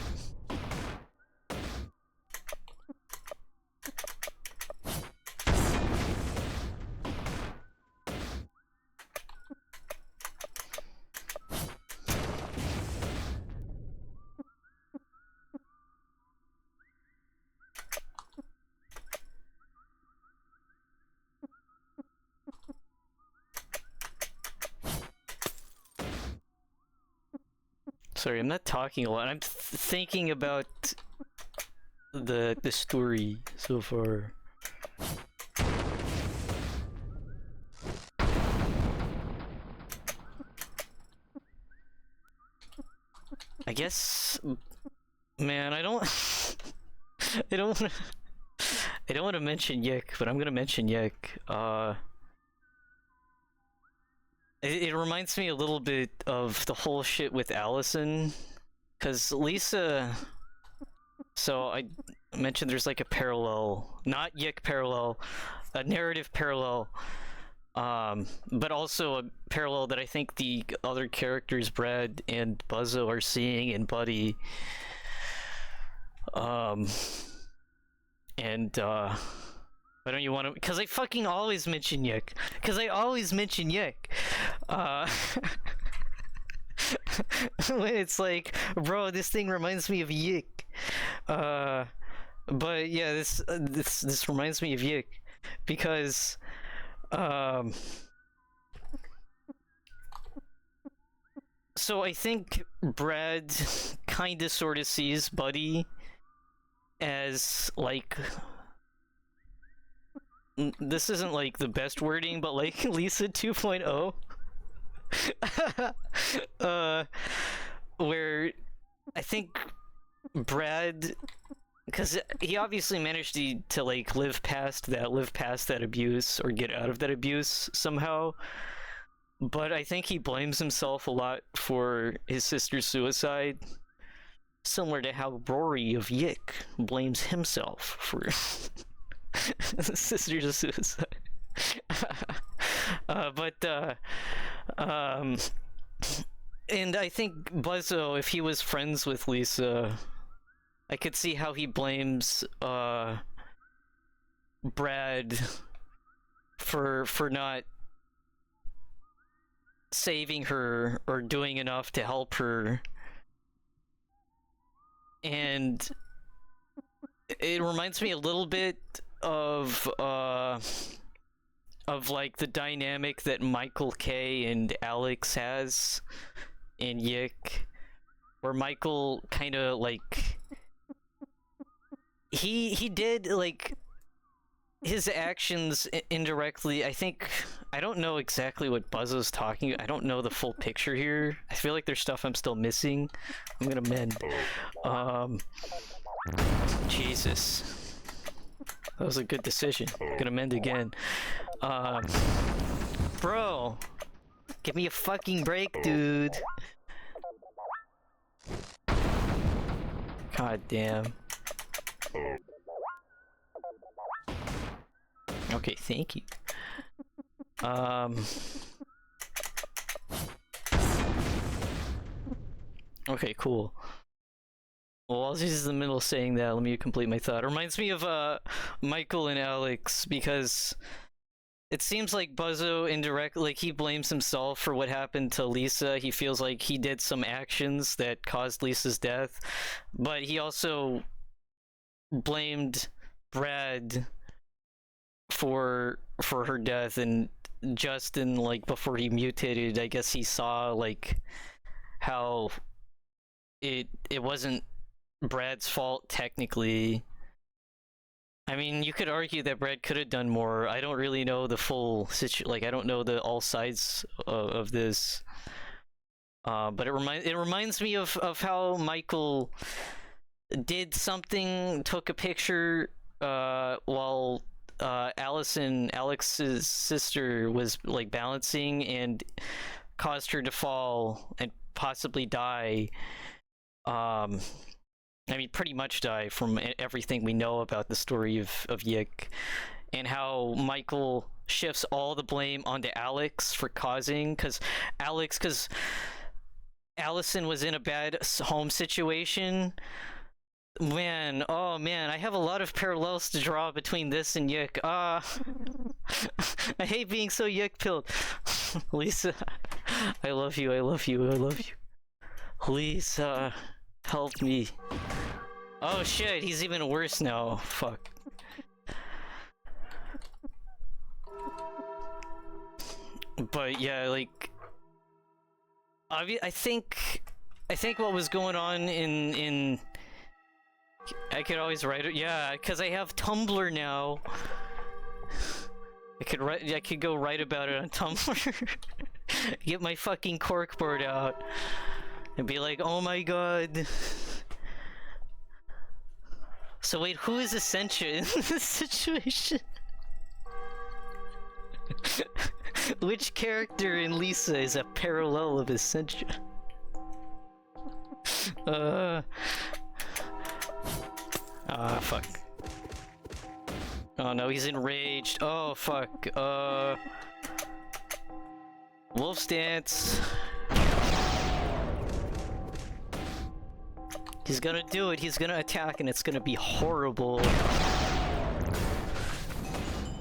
Speaker 1: Sorry, I'm not talking a lot. I'm thinking about the story so far. I guess, man, I don't I don't want to mention Yik, but I'm gonna mention Yik. It reminds me a little bit of the whole shit with Allison, because Lisa. So I mentioned there's like a parallel, not Yik parallel, a narrative parallel, but also a parallel that I think the other characters, Brad and Buzzo, are seeing in Buddy. Why don't you want to? Because I fucking always mention Yik. Because I always mention Yik. When it's like, bro, this thing reminds me of Yik. But yeah, this reminds me of Yik because, so I think Brad kind of sort of sees Buddy as like, this isn't like the best wording, but like Lisa 2.0. Where I think Brad, because he obviously managed to like live past that abuse or get out of that abuse somehow, but I think he blames himself a lot for his sister's suicide, similar to how Rory of Yik blames himself for his sister's suicide. And I think Buzzo, if he was friends with Lisa, I could see how he blames Brad for not saving her or doing enough to help her. And it reminds me a little bit of like the dynamic that Michael K and Alex has in Yik, where Michael kind of like he did like his actions indirectly. I think I don't know exactly what Buzzo's talking. I don't know the full picture here. I feel like there's stuff I'm still missing. I'm gonna mend. Jesus, that was a good decision. I'm gonna mend again. Bro, give me a fucking break, dude. God damn. Okay, thank you. Okay, cool. Well, while he's in the middle of saying that, let me complete my thought. It reminds me of Michael and Alex, because it seems like Buzzo indirectly, like, he blames himself for what happened to Lisa. He feels like he did some actions that caused Lisa's death, but he also blamed Brad for her death. And Justin, like, before he mutated, I guess he saw like how it wasn't Brad's fault technically. I mean, you could argue that Brad could have done more. I don't really know the full like, I don't know all sides of this. But it reminds me of how Michael did something, took a picture while Alex's sister was like balancing, and caused her to fall and possibly die. I mean, pretty much die from everything we know about the story of Yik, and how Michael shifts all the blame onto Alex for causing, because Allison was in a bad home situation. Man, oh man, I have a lot of parallels to draw between this and Yik. I hate being so Yik-pilled. Lisa, I love you, I love you, I love you. Lisa, help me. Oh shit, he's even worse now. Fuck. But yeah, like, I think I think what was going on in I could always write it. Yeah, because I have Tumblr now. I could go write about it on Tumblr. Get my fucking corkboard out and be like, oh my god. So wait, who is Essentia in this situation? Which character in Lisa is a parallel of Essentia? Fuck. Oh no, he's enraged. Oh fuck. Wolf's Dance. He's gonna do it. He's gonna attack and it's gonna be horrible.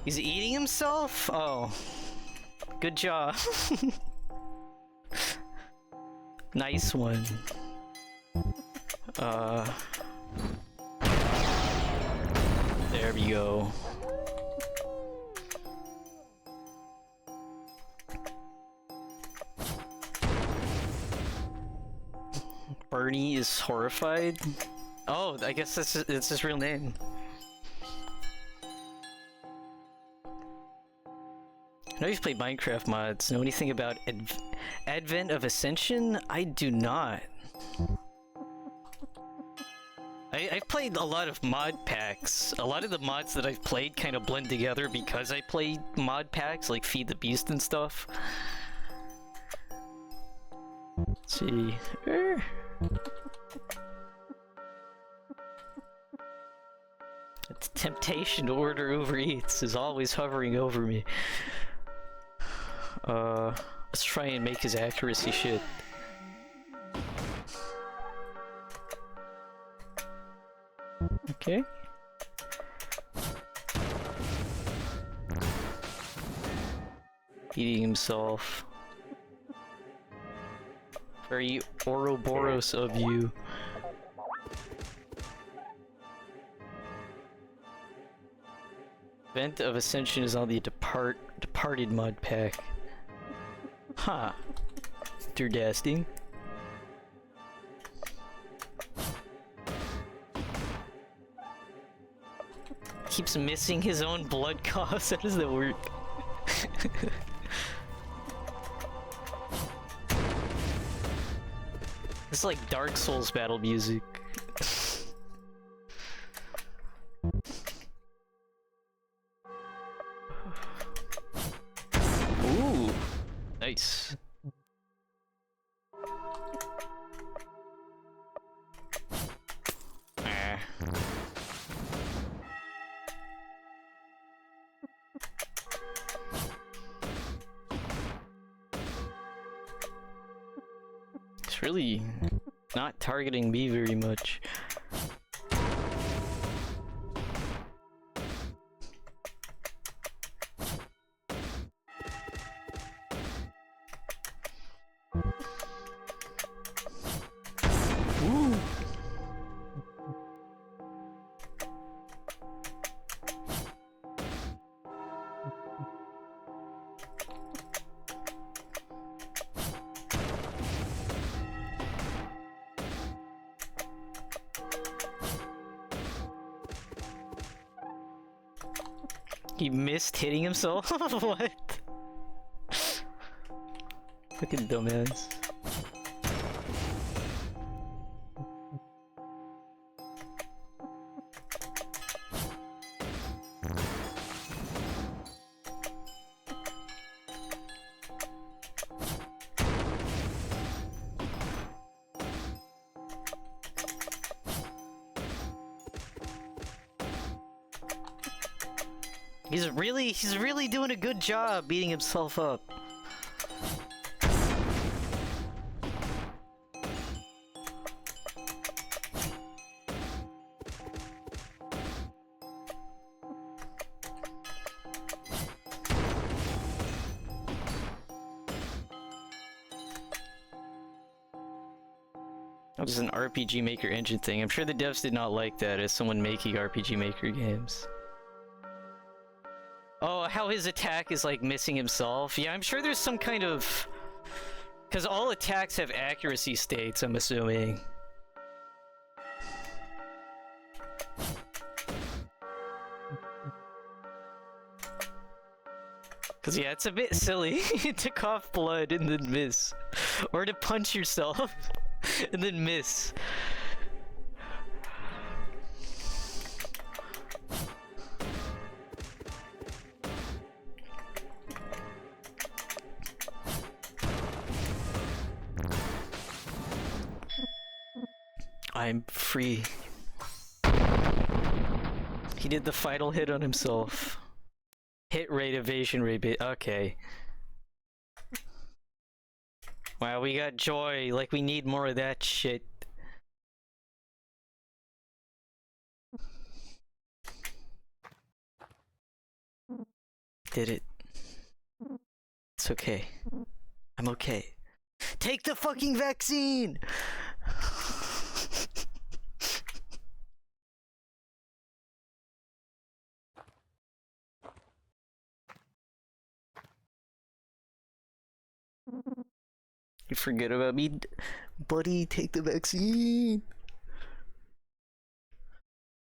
Speaker 1: He's eating himself? Oh. Good job. Nice one. There we go. Bernie is horrified? Oh, I guess it's his real name. I know you've played Minecraft mods. Know anything about Advent of Ascension? I do not. I've played a lot of mod packs. A lot of the mods that I've played kind of blend together because I played mod packs, like Feed the Beast and stuff. Let's see. It's temptation to order Uber Eats is always hovering over me. Let's try and make his accuracy shit. Okay. Eating himself. Very Ouroboros of you. Event of Ascension is on the Departed mod pack. Huh. Durdasting. Keeps missing his own blood cost. How does that work? It's like Dark Souls battle music. Ooh, nice. It's really not targeting me very much. Ooh. He missed hitting himself? What? Fucking dumbass. He's really doing a good job beating himself up. That was an RPG Maker engine thing. I'm sure the devs did not like that as someone making RPG Maker games. Oh, how his attack is like missing himself. Yeah, I'm sure there's some kind of Because all attacks have accuracy states, I'm assuming. Because, yeah, it's a bit silly to cough blood and then miss. Or to punch yourself and then miss. I'm free. He did the final hit on himself. Hit rate, evasion rate, okay. Wow, we got joy, like we need more of that shit. Did it. It's okay. I'm okay. Take the fucking vaccine! You forget about me, buddy. Take the vaccine.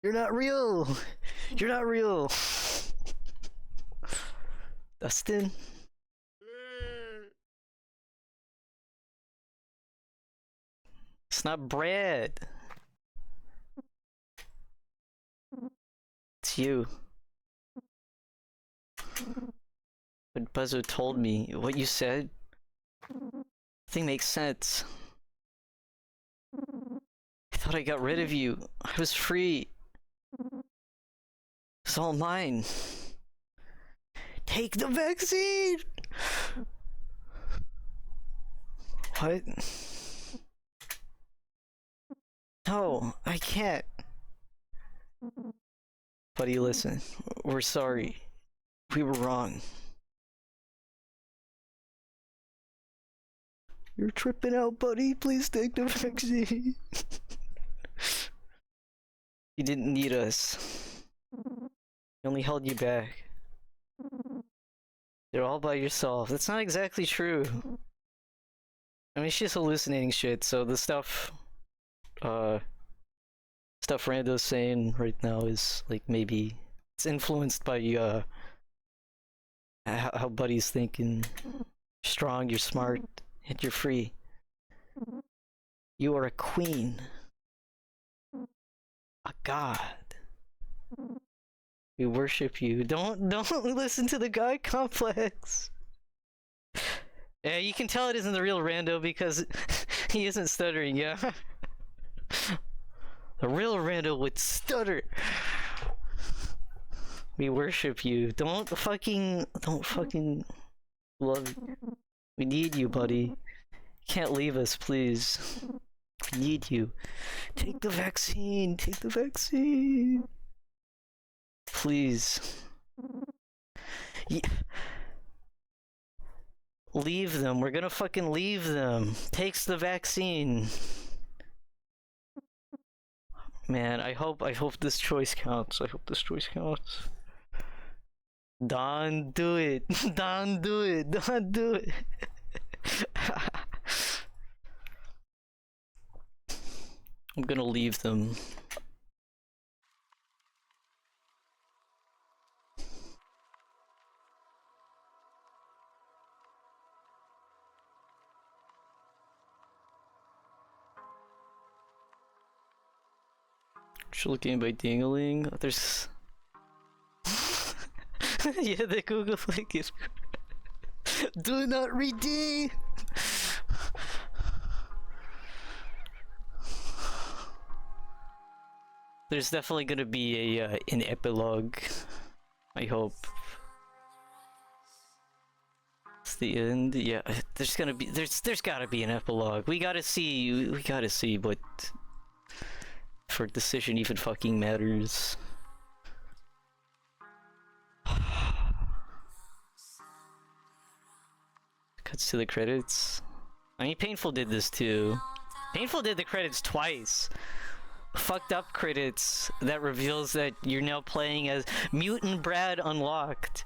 Speaker 1: You're not real. You're not real. Dustin. It's not Brad. It's you. What Buzzo told me, what you said, nothing makes sense. I thought I got rid of you. I was free. It's all mine. Take the vaccine! What? No, I can't. Buddy, listen. We're sorry. We were wrong. You're tripping out, buddy. Please take the vaccine. You didn't need us. We only held you back. You're all by yourself. That's not exactly true. I mean, she's hallucinating shit, so the stuff Rando's saying right now is, like, maybe it's influenced by, how Buddy's thinking. You're strong, you're smart, and you're free. You are a queen. A god. We worship you. Don't listen to the god complex. Yeah, you can tell it isn't the real Rando because he isn't stuttering, yeah? The real Rando would stutter. We worship you. Don't fucking love you. We need you, buddy. You can't leave us, please. We need you. Take the vaccine. Take the vaccine. Please. Yeah. Leave them. We're gonna fucking leave them. Takes the vaccine. Man, I hope this choice counts. I hope this choice counts. Don't do it. Don't do it. Don't do it. I'm gonna leave them. Game by Dingaling. There's yeah, the Google link is do not redeem. There's definitely gonna be a an epilogue. I hope. It's the end. Yeah, there's gonna be there's gotta be an epilogue. We gotta see what for decision even fucking matters. Cuts to the credits. I mean, Painful did this too. Painful did the credits twice. Fucked up credits that reveals that you're now playing as Mutant Brad Unlocked.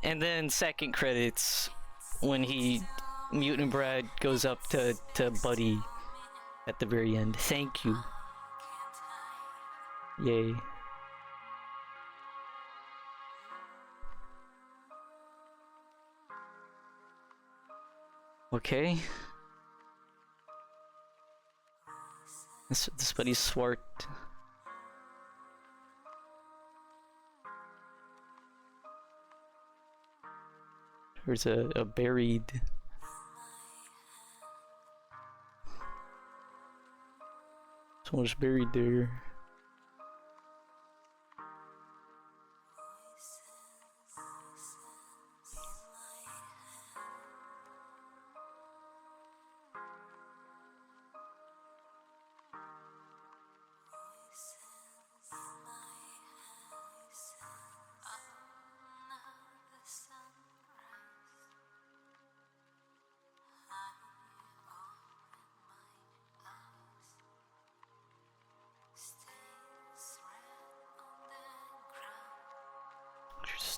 Speaker 1: And then second credits when he Mutant Brad goes up to Buddy at the very end. Thank you. Yay. Okay. This Buddy's swart. There's a buried. Someone's buried there.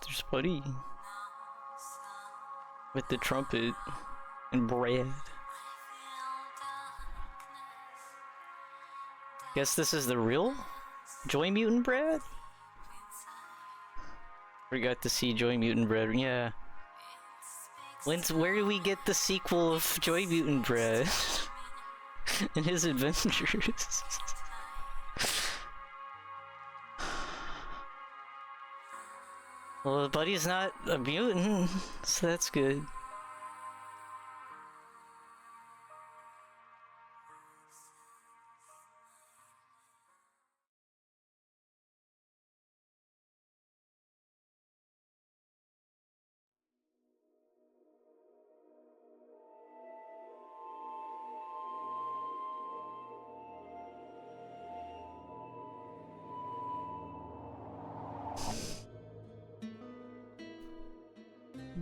Speaker 1: There's Buddy with the trumpet and Brad. Guess this is the real Joy Mutant Brad? We got to see Joy Mutant Brad, yeah. Where do we get the sequel of Joy Mutant Brad and his adventures? Well, Buddy's not a mutant, so that's good.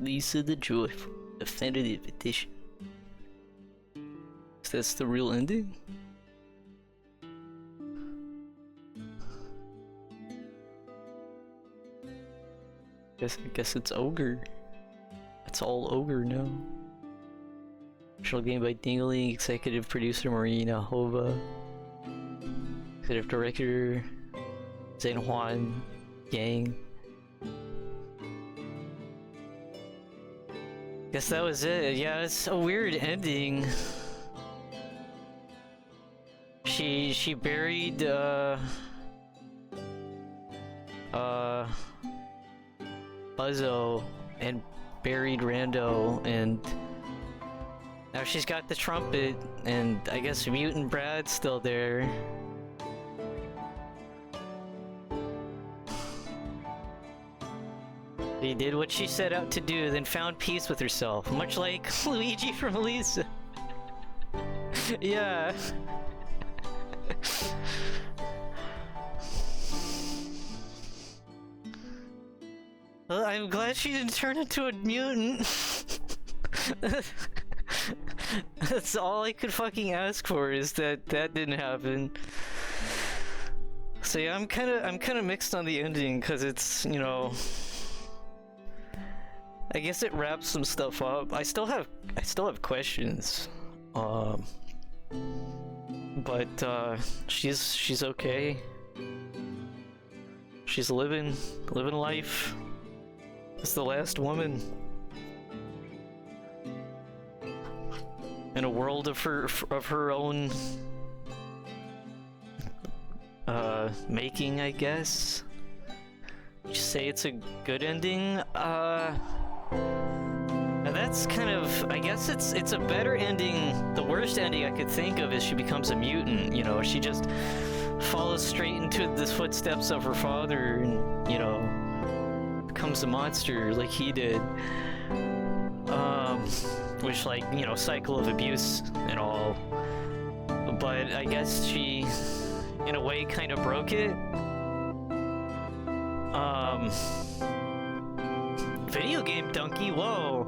Speaker 1: Lisa the Joyful, definitive edition. So that's the real ending? I guess it's Ogre. It's all Ogre now. Official game by Dingaling, executive producer Marina Hova, executive director Zane Juan Yang. Guess that was it. Yeah, it's a weird ending. She buried Buzzo and buried Rando, and now she's got the trumpet, and I guess Mutant Brad's still there. She did what she set out to do, then found peace with herself, much like Luigi from Elisa. Yeah. Well, I'm glad she didn't turn into a mutant. That's all I could fucking ask for, is that didn't happen. So yeah, I'm kind of mixed on the ending, because it's, you know, I guess it wraps some stuff up. I still have questions. But she's okay. She's living life. As the last woman in a world of her own making, I guess. Would you say it's a good ending? That's kind of, I guess it's a better ending. The worst ending I could think of is she becomes a mutant, you know, she just follows straight into the footsteps of her father and, you know, becomes a monster like he did. Which, like, you know, cycle of abuse and all. But I guess she, in a way, kind of broke it. Video game donkey, whoa!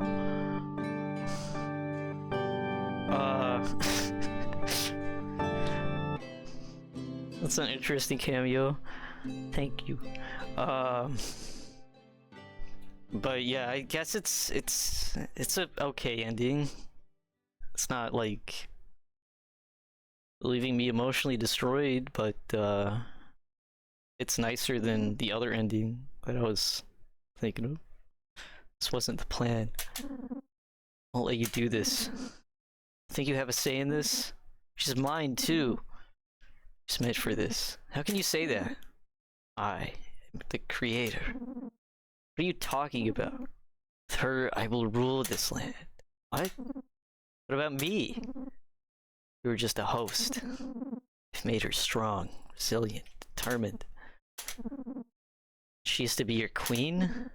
Speaker 1: That's an interesting cameo. Thank you. But yeah, I guess it's a okay ending. It's not like leaving me emotionally destroyed, but it's nicer than the other ending that I was thinking of. This wasn't the plan. I'll let you do this. Think you have a say in this? She's mine too. She's meant for this. How can you say that? I am the creator. What are you talking about? With her, I will rule this land. What? What about me? You were just a host. I've made her strong, resilient, determined. She is to be your queen?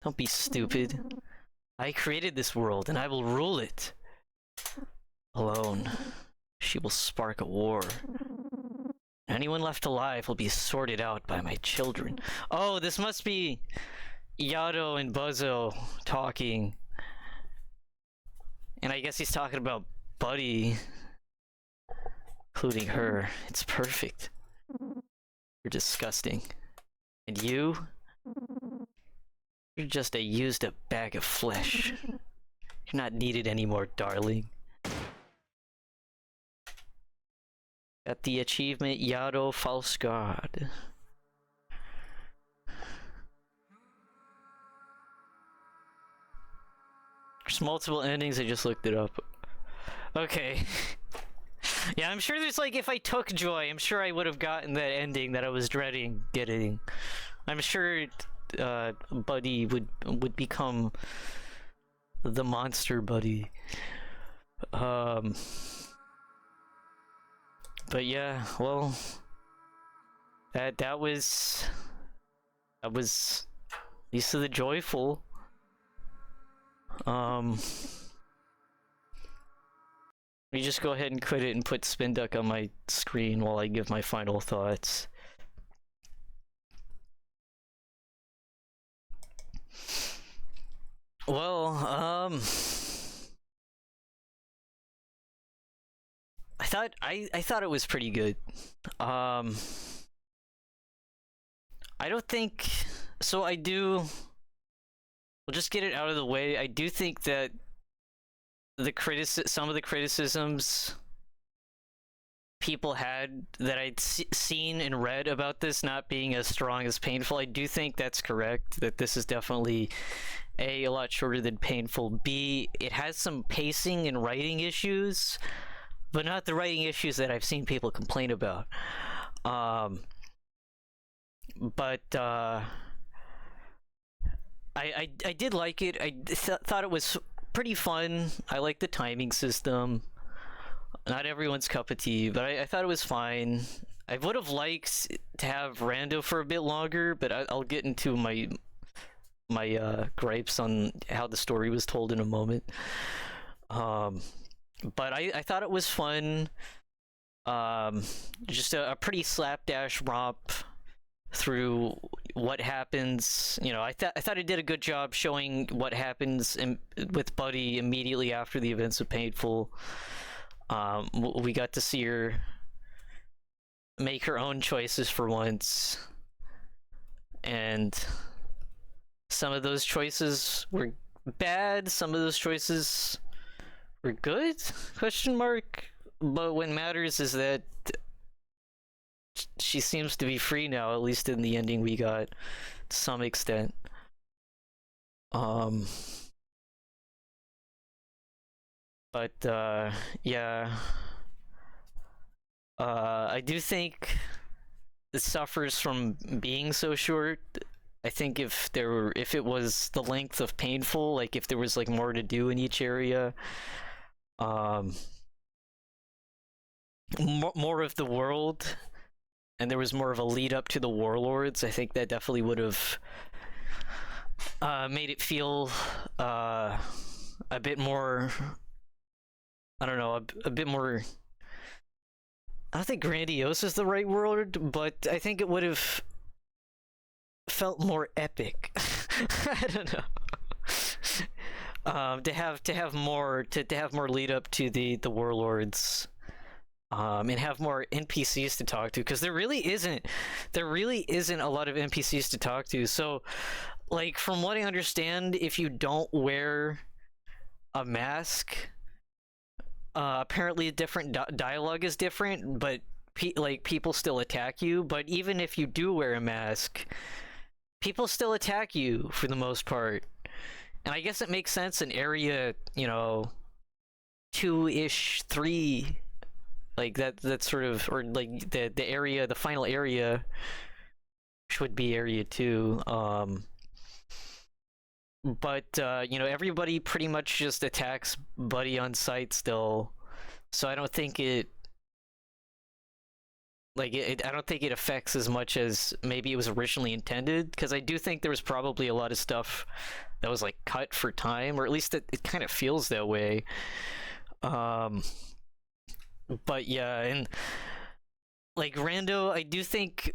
Speaker 1: Don't be stupid. I created this world and I will rule it. Alone, she will spark a war. Anyone left alive will be sorted out by my children. Oh, this must be Yado and Buzzo talking. And I guess he's talking about Buddy, including her. It's perfect. You're disgusting. And you? You're just a used up bag of flesh. You're not needed anymore, darling. Got the achievement Yado False God. There's multiple endings, I just looked it up. Okay. Yeah, I'm sure there's like, if I took Joy, I'm sure I would have gotten that ending that I was dreading getting. I'm sure Buddy would become the monster Buddy. But yeah, well, that was Lisa the Joyful. Let me just go ahead and quit it and put Spin Duck on my screen while I give my final thoughts. Well, I thought it was pretty good. I don't think so. We'll just get it out of the way. I do think that some of the criticisms people had that I'd seen and read about this not being as strong as Painful, I do think that's correct. That this is definitely a lot shorter than Painful. B, it has some pacing and writing issues, but not the writing issues that I've seen people complain about. I did like it. I thought it was pretty fun. I like the timing system. Not everyone's cup of tea, but I thought it was fine. I would have liked to have Rando for a bit longer, but I'll get into my gripes on how the story was told in a moment. But I thought it was fun. Just a pretty slapdash romp through what happens. You know, I thought it did a good job showing what happens with Buddy immediately after the events of Painful. We got to see her make her own choices for once, and some of those choices were bad, some of those choices were good, question mark. But what matters is that she seems to be free now, at least in the ending we got, to some extent. Yeah. I do think it suffers from being so short. I think if it was the length of Painful, like if there was like more to do in each area, more of the world, and there was more of a lead up to the warlords, I think that definitely would have made it feel a bit more, I don't know, a bit more, I don't think grandiose is the right word, but I think it would have felt more epic. I don't know. To have more lead up to the warlords, and have more NPCs to talk to, because there really isn't a lot of NPCs to talk to. So, like, from what I understand, if you don't wear a mask, apparently different dialogue is different, but people still attack you. But even if you do wear a mask, people still attack you for the most part. And I guess it makes sense in area, 2-ish, 3, like that sort of, or like the area, the final area, which would be area 2. But everybody pretty much just attacks Buddy on sight still, so I don't think it I don't think it affects as much as maybe it was originally intended, because I do think there was probably a lot of stuff that was like cut for time, or at least it kind of feels that way. But yeah, and like Rando, I do think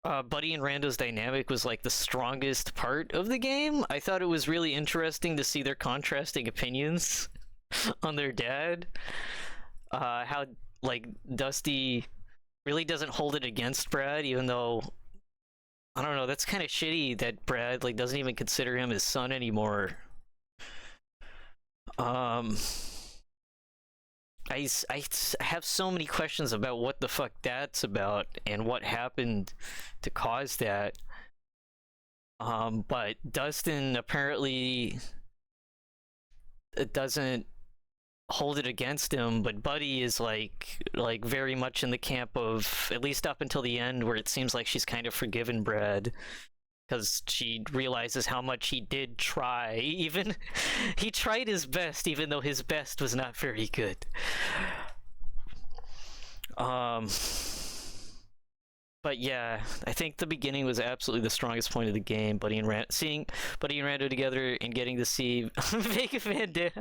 Speaker 1: Buddy and Rando's dynamic was like the strongest part of the game. I thought it was really interesting to see their contrasting opinions on their dad. How like Dusty really doesn't hold it against Brad, even though I don't know, that's kind of shitty that Brad like doesn't even consider him his son anymore. I have so many questions about what the fuck that's about and what happened to cause that. But Dustin apparently doesn't hold it against him, but Buddy is like very much in the camp of, at least up until the end, where it seems like she's kind of forgiven Brad, because she realizes how much he did try. Even he tried his best, even though his best was not very good. But yeah, I think the beginning was absolutely the strongest point of the game. Seeing Buddy and Rando together and getting to see Vega Van Dam.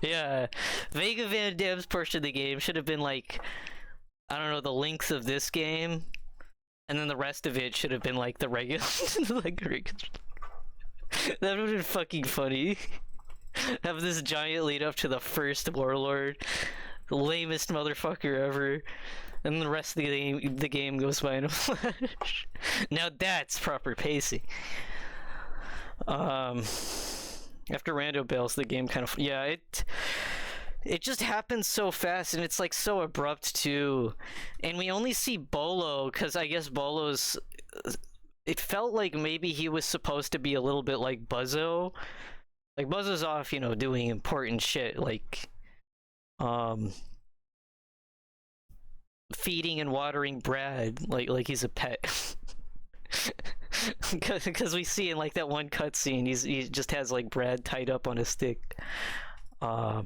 Speaker 1: Yeah, Vega Van Dam's portion of the game should have been like, I don't know, the length of this game, and then the rest of it should have been like the regular. That would have been fucking funny. Have this giant lead up to the first Warlord, the lamest motherfucker ever, and the rest of the game goes by in a flash. Now that's proper pacing. After Rando bails, the game kind of, yeah, it just happens so fast, and it's like so abrupt too. And we only see Bolo because I guess Bolo's, it felt like maybe he was supposed to be a little bit like Buzzo. Like Buzzo's off, doing important shit, like feeding and watering Brad like he's a pet. Because we see in like that one cutscene, he just has like Brad tied up on a stick. But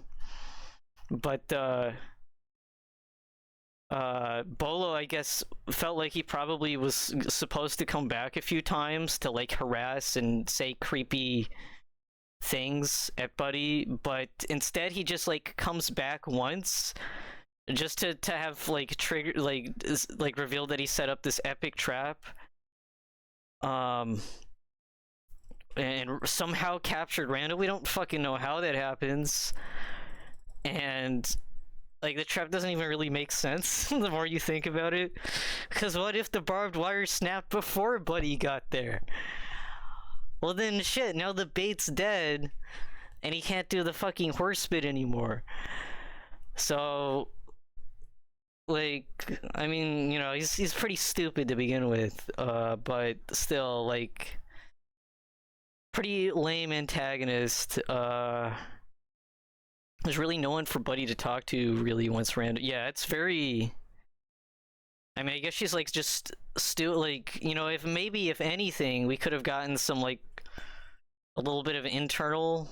Speaker 1: Bolo, I guess, felt like he probably was supposed to come back a few times to like harass and say creepy things at Buddy, but instead he just like comes back once just to have like trigger like reveal that he set up this epic trap, and somehow captured Rando. We don't fucking know how that happens, and like the trap doesn't even really make sense the more you think about it, because what if the barbed wire snapped before Buddy got there? Well then shit, now the bait's dead and he can't do the fucking horse bit anymore. So like, I mean, he's pretty stupid to begin with, but still, like, pretty lame antagonist. There's really no one for Buddy to talk to, really, once Rando. Yeah, it's very, I mean, I guess she's like just like, if anything, we could have gotten some like a little bit of internal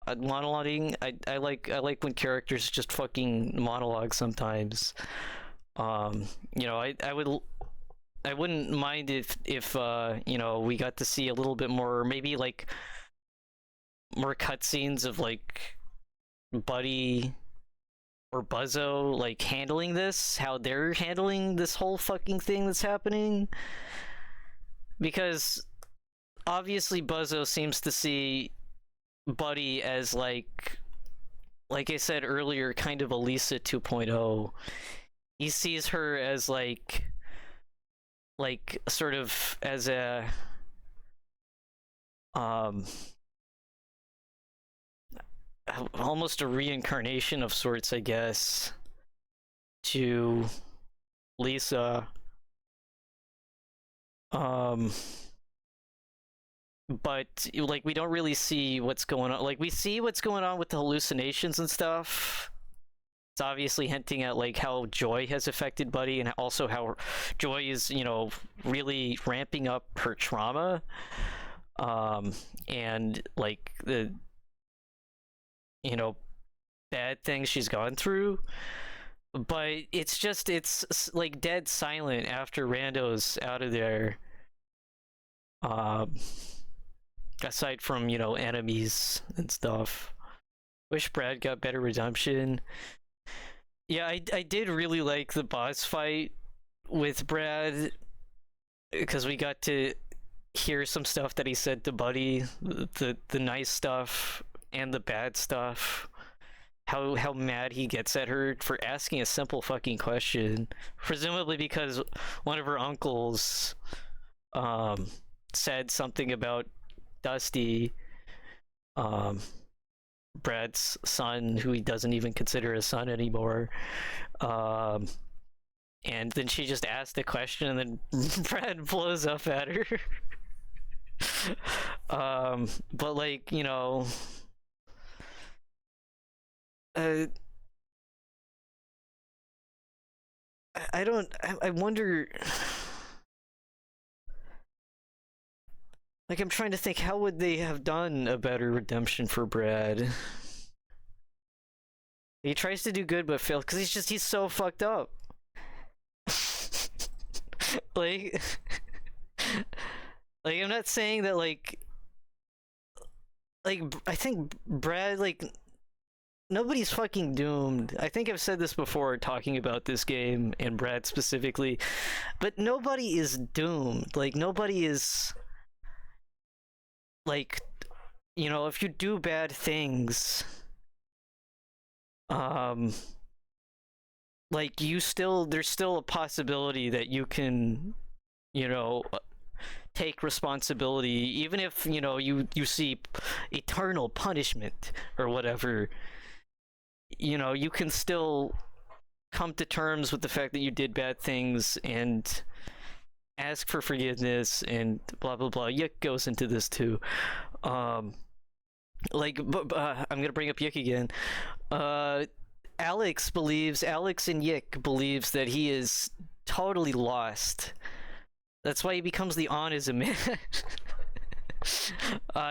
Speaker 1: monologuing. I like when characters just fucking monologue sometimes. I wouldn't mind if we got to see a little bit more, maybe like more cutscenes of like Buddy or Buzzo like handling this, how they're handling this whole fucking thing that's happening, because obviously Buzzo seems to see Buddy as like I said earlier, kind of a Lisa 2.0. He sees her as like sort of as a almost a reincarnation of sorts, I guess, to Lisa. But like we don't really see what's going on. Like we see what's going on with the hallucinations and stuff. It's obviously hinting at like how Joy has affected Buddy, and also how Joy is, really ramping up her trauma, and like the bad things she's gone through. But it's like dead silent after Rando's out of there. Aside from enemies and stuff. Wish Brad got better redemption. Yeah, I did really like the boss fight with Brad, because we got to hear some stuff that he said to Buddy, the nice stuff and the bad stuff. How mad he gets at her for asking a simple fucking question, presumably because one of her uncles said something about Dusty, Brad's son, who he doesn't even consider a son anymore. And then she just asked a question, and then Brad blows up at her. But like, I wonder. Like, I'm trying to think, how would they have done a better redemption for Brad? He tries to do good but fails because he's so fucked up. like I'm not saying that like I think Brad, like, nobody's fucking doomed. I think I've said this before talking about this game and Brad specifically, but nobody is doomed. Like, nobody is, like, if you do bad things, like, there's still a possibility that you can, take responsibility, even if, you see eternal punishment or whatever. You can still come to terms with the fact that you did bad things and ask for forgiveness and blah blah blah. Yik goes into this too. I'm gonna bring up Yik again. Alex and Yik believes that he is totally lost. That's why he becomes the Onism man.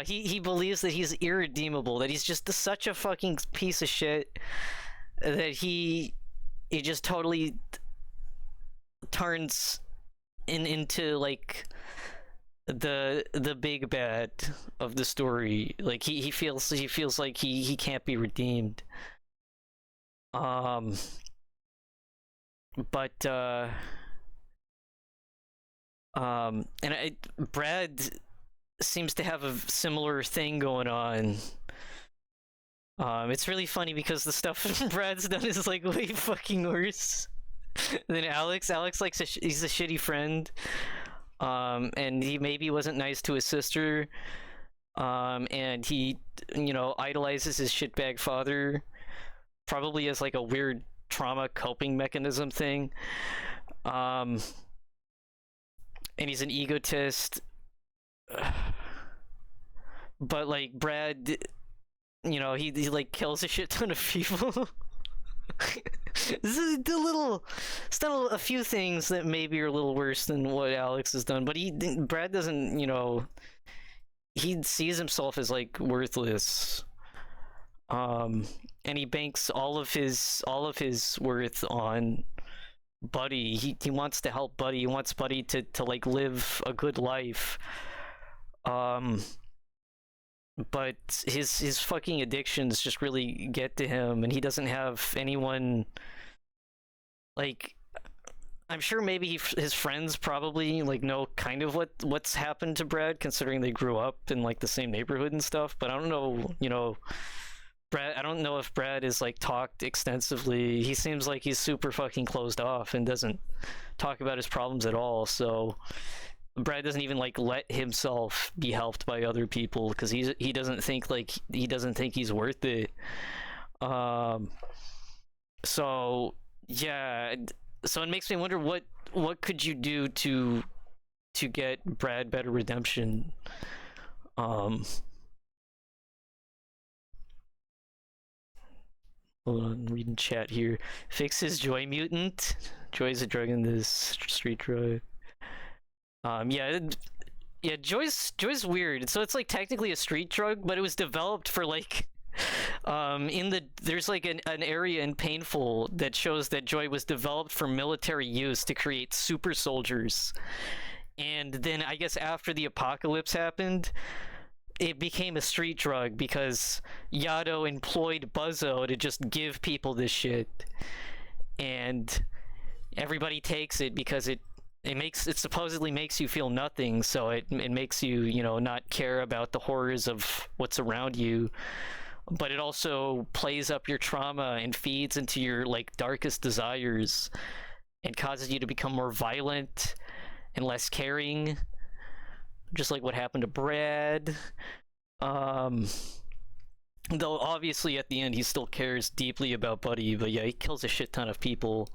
Speaker 1: He believes that he's irredeemable, that he's just such a fucking piece of shit that he just totally turns into like the big bad of the story. Like he feels like he can't be redeemed. Brad seems to have a similar thing going on. It's really funny because the stuff Brad's done is like way fucking worse than Alex. Like, he's a shitty friend, and he maybe wasn't nice to his sister, and he, idolizes his shitbag father, probably as like a weird trauma coping mechanism thing. And he's an egotist. But like Brad, he like kills a shit ton of people. It's done a few things that maybe are a little worse than what Alex has done, but Brad doesn't, he sees himself as like worthless. And he banks all of his worth on Buddy. He wants to help Buddy. He wants Buddy to like live a good life. But his fucking addictions just really get to him, and he doesn't have anyone. Like, I'm sure maybe his friends probably like know kind of what's happened to Brad, considering they grew up in like the same neighborhood and stuff. But I don't know, Brad. I don't know if Brad is like talked extensively. He seems like he's super fucking closed off and doesn't talk about his problems at all. So Brad doesn't even like let himself be helped by other people because he doesn't think he's worth it. Um, so yeah, so it makes me wonder what could you do to get Brad better redemption. Hold on, reading chat here. Fix his Joy mutant. Joy's a drug in this street drug. Yeah, Joy's weird. So it's like technically a street drug, but it was developed for like there's like an area in Painful that shows that Joy was developed for military use to create super soldiers. And then I guess after the apocalypse happened, it became a street drug because Yado employed Buzzo to just give people this shit. And everybody takes it because it supposedly makes you feel nothing, so it makes you, not care about the horrors of what's around you. But it also plays up your trauma and feeds into your like darkest desires and causes you to become more violent and less caring, just like what happened to Brad. Though obviously at the end he still cares deeply about Buddy, but yeah, he kills a shit ton of people.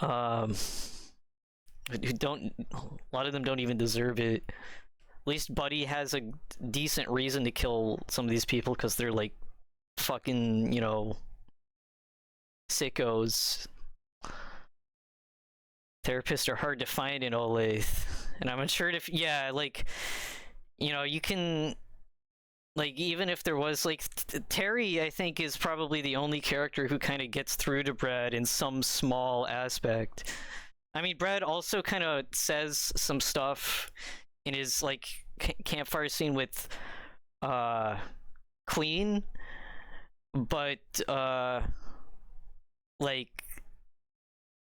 Speaker 1: Who don't, a lot of them don't even deserve it. At least Buddy has a decent reason to kill some of these people because they're like fucking, sickos. Therapists are hard to find in Olathe, and I'm unsure if, yeah, like, you can, like, even if there was, like, Terry, I think, is probably the only character who kind of gets through to Brad in some small aspect. I mean, Brad also kind of says some stuff in his, like, campfire scene with, Queen, but, like,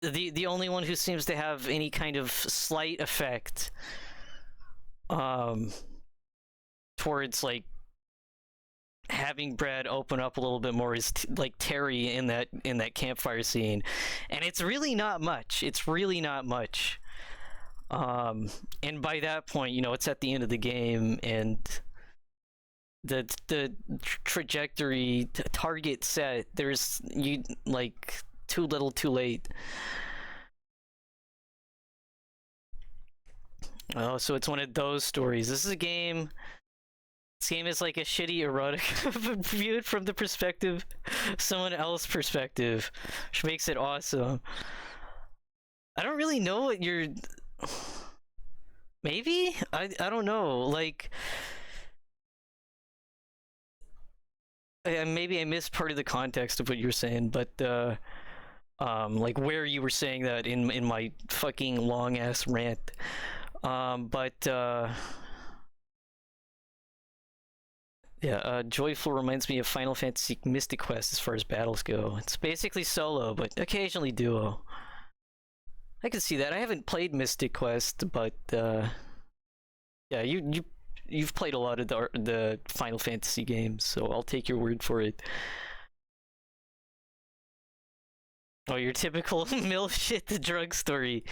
Speaker 1: the only one who seems to have any kind of slight effect towards like having Brad open up a little bit more is like Terry in that campfire scene, and it's really not much. And by that point, it's at the end of the game, and the trajectory target set, there's like too little too late. Oh, so it's one of those stories. This game is like a shitty erotic viewed from the perspective, someone else's perspective, which makes it awesome. I don't really know what you're, maybe? I don't know, like, maybe I missed part of the context of what you were saying, but like where you were saying that in my fucking long ass rant. Yeah, Joyful reminds me of Final Fantasy Mystic Quest as far as battles go. It's basically solo, but occasionally duo. I can see that. I haven't played Mystic Quest, but yeah, you've played a lot of the Final Fantasy games, so I'll take your word for it. Oh, your typical MILF shit the drug story.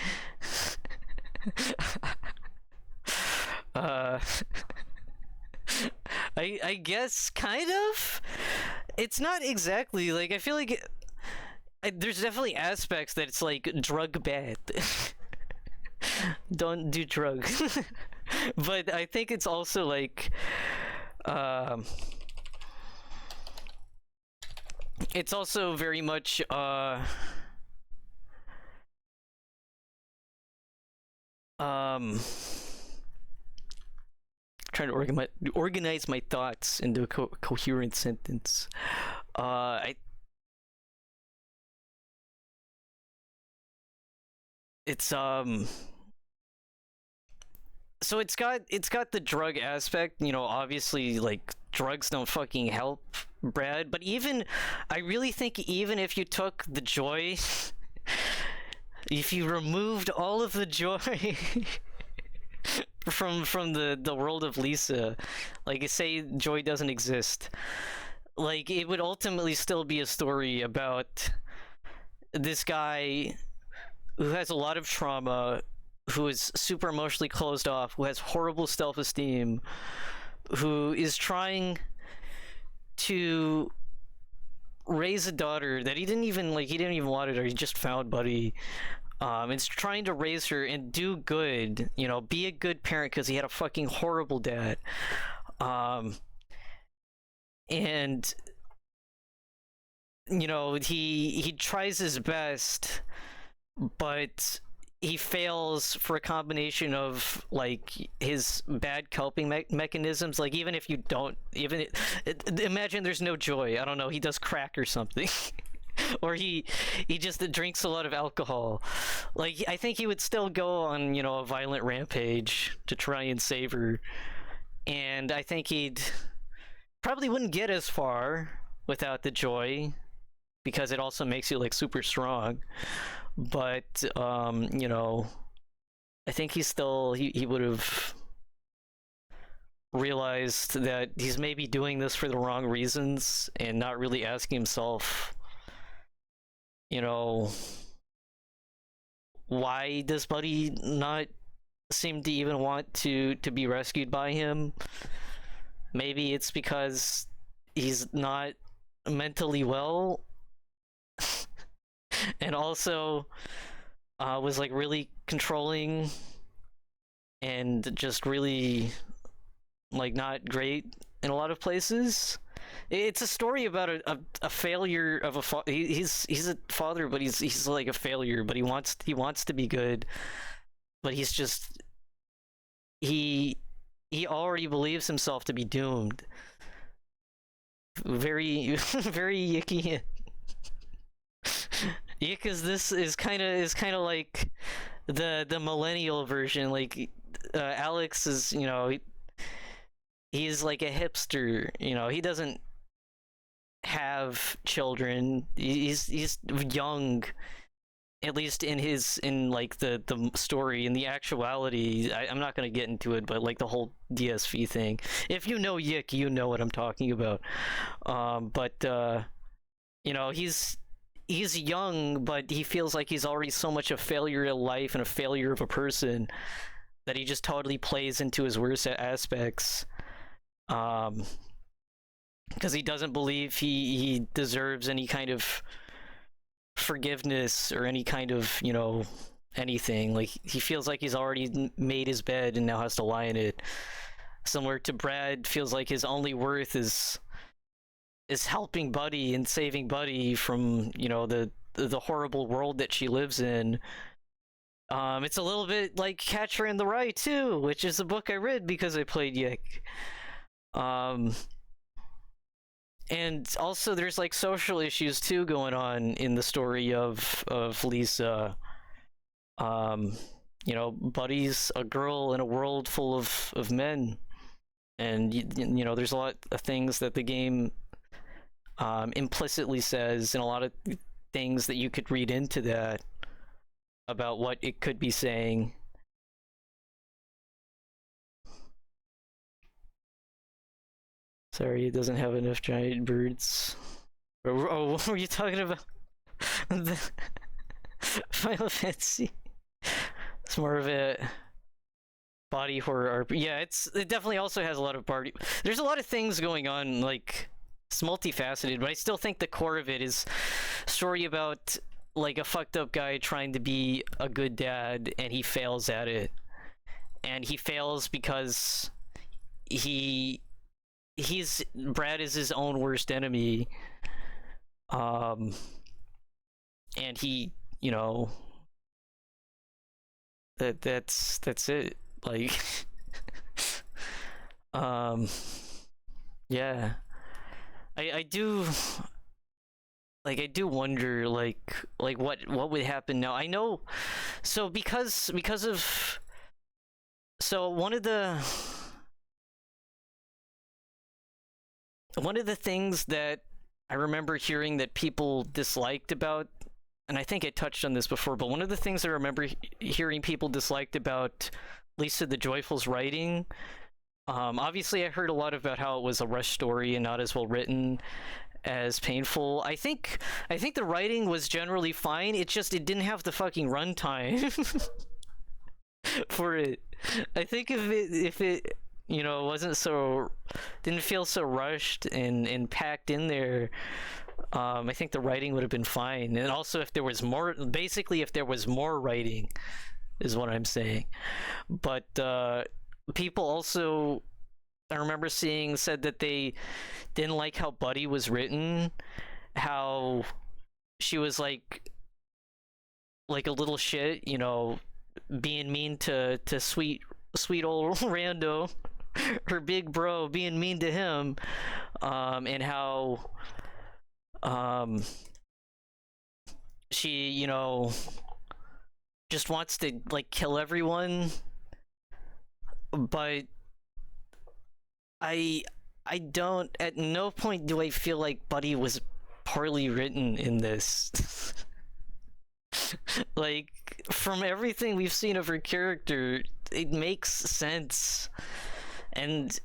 Speaker 1: I guess kind of. It's not exactly like, I feel like there's definitely aspects that it's like drug bad. Don't do drugs. But I think it's also like it's also very much trying to organize my thoughts into a coherent sentence. It's so it's got the drug aspect, obviously, like, drugs don't fucking help Brad, but I really think even if you took the joy, if you removed all of the joy from the world of Lisa, like, say joy doesn't exist, like, it would ultimately still be a story about this guy who has a lot of trauma, who is super emotionally closed off, who has horrible self-esteem, who is trying to raise a daughter that he didn't even want her, he just found Buddy. It's trying to raise her and do good, be a good parent because he had a fucking horrible dad. And he tries his best, but he fails for a combination of like his bad coping mechanisms. Like even if you don't imagine there's no joy, I don't know, he does crack or something. Or he just drinks a lot of alcohol. Like I think he would still go on a violent rampage to try and save her, and I think he'd probably wouldn't get as far without the joy, because it also makes you like super strong. But I think he would have realized that he's maybe doing this for the wrong reasons and not really asking himself, why does Buddy not seem to even want to be rescued by him? Maybe it's because he's not mentally well. And also was like really controlling and just really like not great in a lot of places. It's a story about a failure of he's a father, but he's like a failure, but he wants to be good, but he's just he already believes himself to be doomed. Very very Yicky. Yeah, because this is kind of like the millennial version. Like Alex is, he's like a hipster. He doesn't have children. He's young, at least in like the story. In the actuality, I'm not gonna get into it, but like the whole DSV thing. If you know Yick, you know what I'm talking about. He's young, but he feels like he's already so much a failure of life and a failure of a person that he just totally plays into his worst aspects. Because he doesn't believe he deserves any kind of forgiveness or any kind of, anything. Like, he feels like he's already made his bed and now has to lie in it. Similar to Brad, feels like his only worth is helping Buddy and saving Buddy from, the horrible world that she lives in. It's a little bit like Catcher in the Rye too, which is a book I read because I played Yick. And also there's like social issues too going on in the story of Lisa. Buddy's a girl in a world full of men, and there's a lot of things that the game implicitly says, and a lot of things that you could read into that about what it could be saying. Sorry, it doesn't have enough giant birds. Oh, what were you talking about? The Final Fantasy. It's more of a body horror RPG. Yeah, it definitely also has a lot of body. There's a lot of things going on, like it's multifaceted, but I still think the core of it is a story about like a fucked up guy trying to be a good dad, and he fails at it. And he fails because Brad is his own worst enemy. And he, that's it. Like yeah. I do wonder like what would happen now. I know, so because of, so one of the things that I remember hearing that people disliked about, and I think I touched on this before, but one of the things I remember hearing people disliked about Lisa the Joyful's writing, obviously I heard a lot about how it was a rush story and not as well written as painful. I think the writing was generally fine. It didn't have the fucking runtime for it. I think if it wasn't so, didn't feel so rushed and packed in there, I think the writing would have been fine. And also if there was more, basically if there was more writing is what I'm saying. But people also, I remember seeing, said that they didn't like how Buddy was written, how she was like a little shit, being mean to sweet old Rando, her big bro, being mean to him, and how she just wants to like kill everyone. But I don't, at no point do I feel like Buddy was poorly written in this. Like, from everything we've seen of her character, it makes sense. And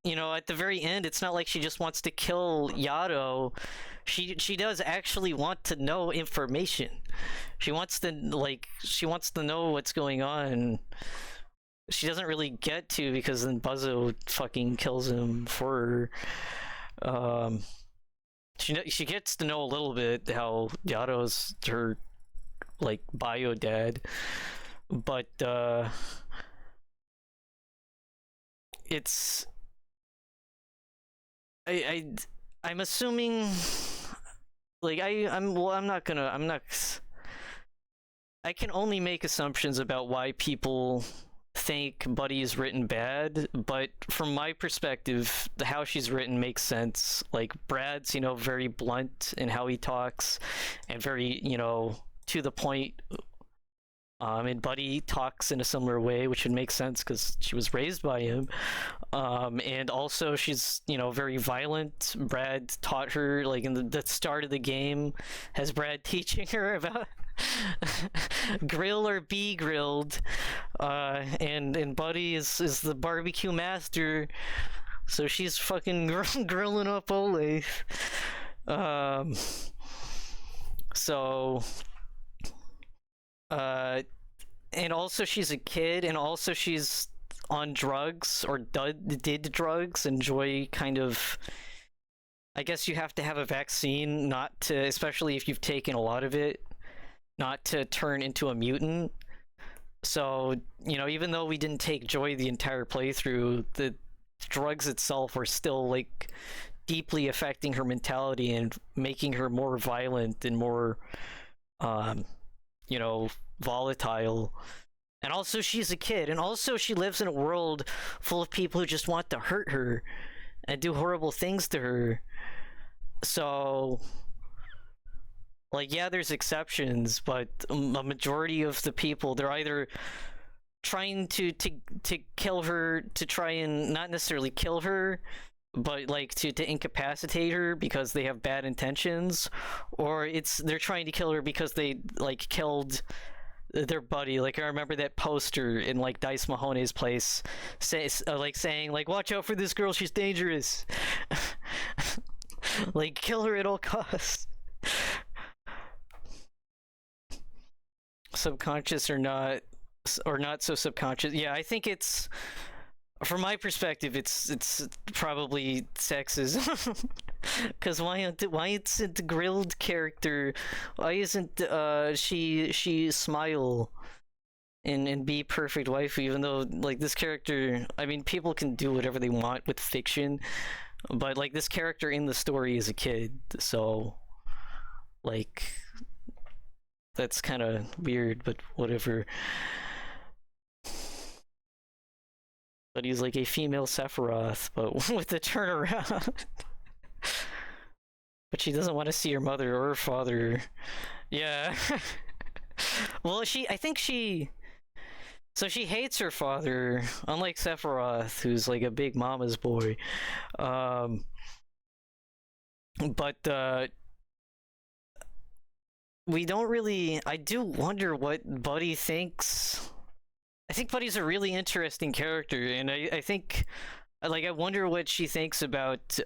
Speaker 1: at the very end, it's not like she just wants to kill Yato. She does actually want to know information. She wants to know what's going on. She doesn't really get to, because then Buzzo fucking kills him for her. She gets to know a little bit how Yato's her like bio dad, but it's I'm assuming, like, I can only make assumptions about why people think Buddy is written bad, but from my perspective, how she's written makes sense. Like, Brad's, very blunt in how he talks and very, to the point. And Buddy talks in a similar way, which would make sense because she was raised by him. And also she's, very violent. Brad taught her, like, in the start of the game, has Brad teaching her about grill or be grilled. And Buddy is the barbecue master, so she's fucking grilling up Olathe. And also she's a kid, and also she's on drugs, or did drugs, and Joy kind of, I guess you have to have a vaccine not to, especially if you've taken a lot of it, not to turn into a mutant. So, even though we didn't take Joy the entire playthrough, the drugs itself were still, like, deeply affecting her mentality and making her more violent and more, volatile. And also she's a kid, and also she lives in a world full of people who just want to hurt her and do horrible things to her. So, like, yeah, there's exceptions, but a majority of the people, they're either trying to kill her, to try and not necessarily kill her, but like to incapacitate her because they have bad intentions, or they're trying to kill her because they like killed their buddy. Like, I remember that poster in like Dice Mahone's place saying like, watch out for this girl, she's dangerous. Like, kill her at all costs. Subconscious or not so subconscious. Yeah, I think it's, from my perspective, it's probably sexism. Because why isn't the grilled character, why isn't she smile and be perfect wife, even though, like, this character, I mean, people can do whatever they want with fiction, but like, this character in the story is a kid, so like, that's kind of weird, but whatever. But he's like a female Sephiroth, but with the turnaround. But she doesn't want to see her mother or her father. Yeah. Well, I think she hates her father, unlike Sephiroth, who's like a big mama's boy. But we don't really, I do wonder what Buddy thinks. I think Buddy's a really interesting character, and I think, like, I wonder what she thinks about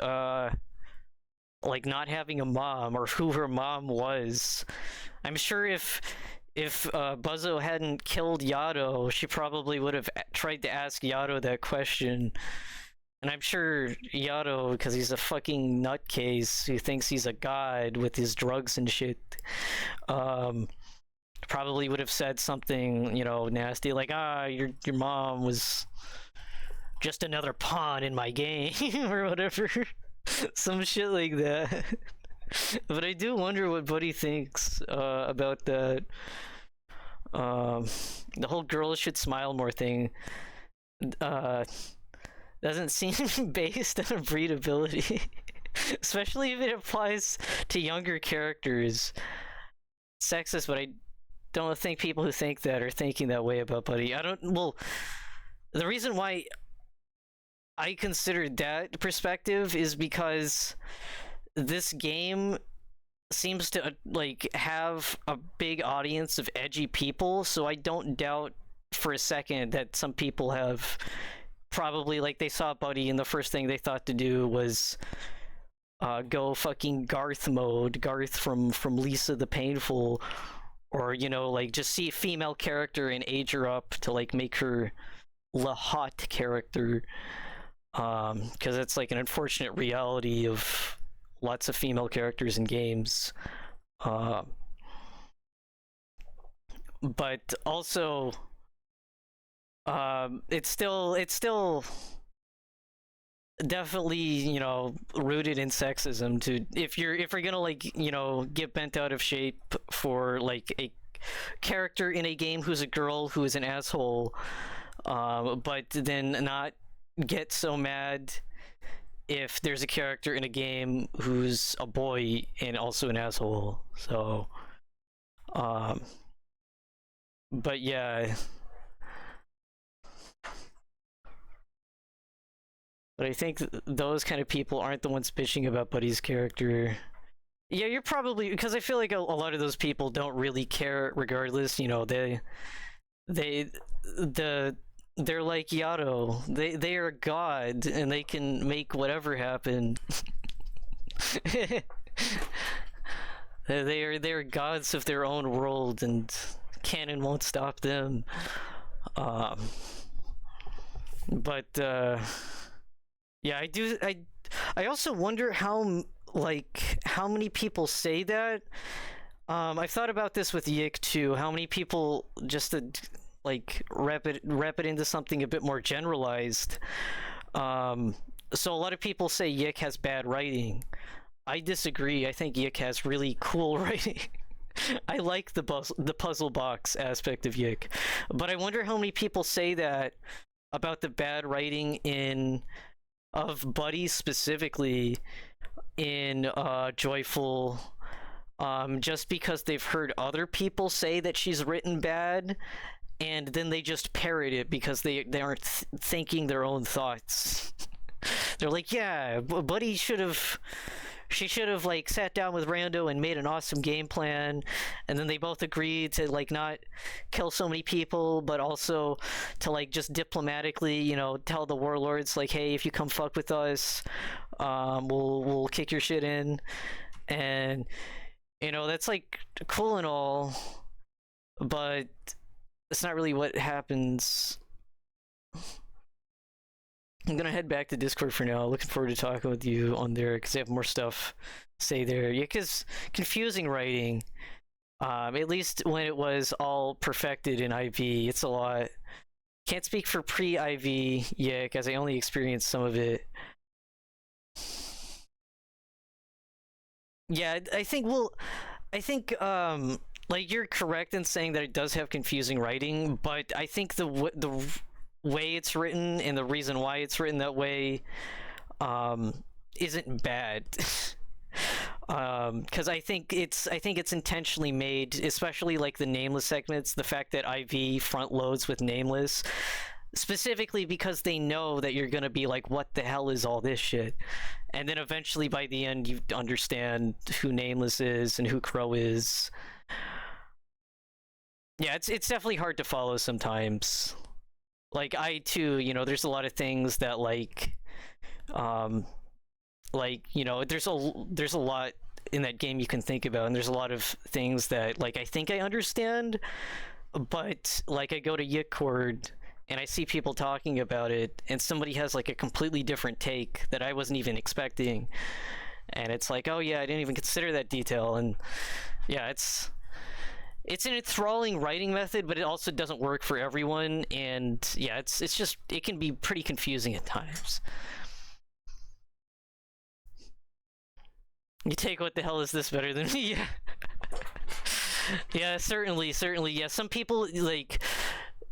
Speaker 1: like not having a mom or who her mom was. I'm sure if Buzzo hadn't killed Yato, she probably would have tried to ask Yato that question. And I'm sure Yato, because he's a fucking nutcase who thinks he's a god with his drugs and shit, probably would have said something, nasty like, your mom was just another pawn in my game or whatever. Some shit like that. But I do wonder what Buddy thinks about that. The whole girls should smile more thing doesn't seem based on breedability. Especially if it applies to younger characters. It's sexist, but I don't think people who think that are thinking that way about Buddy. The reason why I considered that perspective is because this game seems to have a big audience of edgy people, so I don't doubt for a second that some people have probably, they saw Buddy and the first thing they thought to do was go fucking Garth mode, Garth from Lisa the Painful, or just see a female character and age her up to make her the hot character, because it's an unfortunate reality of lots of female characters in games, but also it's still definitely rooted in sexism to if you're gonna get bent out of shape for a character in a game who's a girl who is an asshole, but then not get so mad if there's a character in a game who's a boy and also an asshole. So but yeah, but I think those kind of people aren't the ones bitching about Buddy's character. Yeah, you're probably, because I feel like a lot of those people don't really care regardless. They're like Yato. They are God and they can make whatever happen. They're gods of their own world and canon won't stop them. But yeah, I also wonder how many people say that. I've thought about this with Yik too. How many people just wrap it into something a bit more generalized. So a lot of people say Yik has bad writing. I disagree. I think Yik has really cool writing. I like the puzzle box aspect of Yik, but I wonder how many people say that about the bad writing of Buddy specifically in Joyful, just because they've heard other people say that she's written bad, and then they just parrot it because they aren't thinking their own thoughts. They're like, yeah, Buddy should have sat down with Rando and made an awesome game plan, and then they both agreed to not kill so many people, but also to just diplomatically tell the warlords hey, if you come fuck with us, we'll kick your shit in. And that's cool and all, but it's not really what happens. I'm gonna head back to Discord for now. Looking forward to talking with you on there because I have more stuff to say there. Yeah, because confusing writing, at least when it was all perfected in IV, it's a lot. Can't speak for pre-IV yet because I only experienced some of it. Yeah, I think you're correct in saying that it does have confusing writing, but I think the way it's written and the reason why it's written that way isn't bad. Because I think it's intentionally made, especially the nameless segments, the fact that IV front loads with nameless, specifically because they know that you're gonna be what the hell is all this shit, and then eventually by the end you understand who Nameless is and who Crow is. Yeah, it's definitely hard to follow sometimes. I too, there's a lot of things that like, you know, there's a lot in that game you can think about, and there's a lot of things that like I think I understand, but like I go to Yickcord and I see people talking about it, and somebody has like a completely different take that I wasn't even expecting, and it's like, oh yeah, I didn't even consider that detail. And yeah, it's an enthralling writing method, but it also doesn't work for everyone, and yeah, it's just, it can be pretty confusing at times. You take, what the hell is this better than me? Yeah. Yeah, certainly. Yeah, some people, like,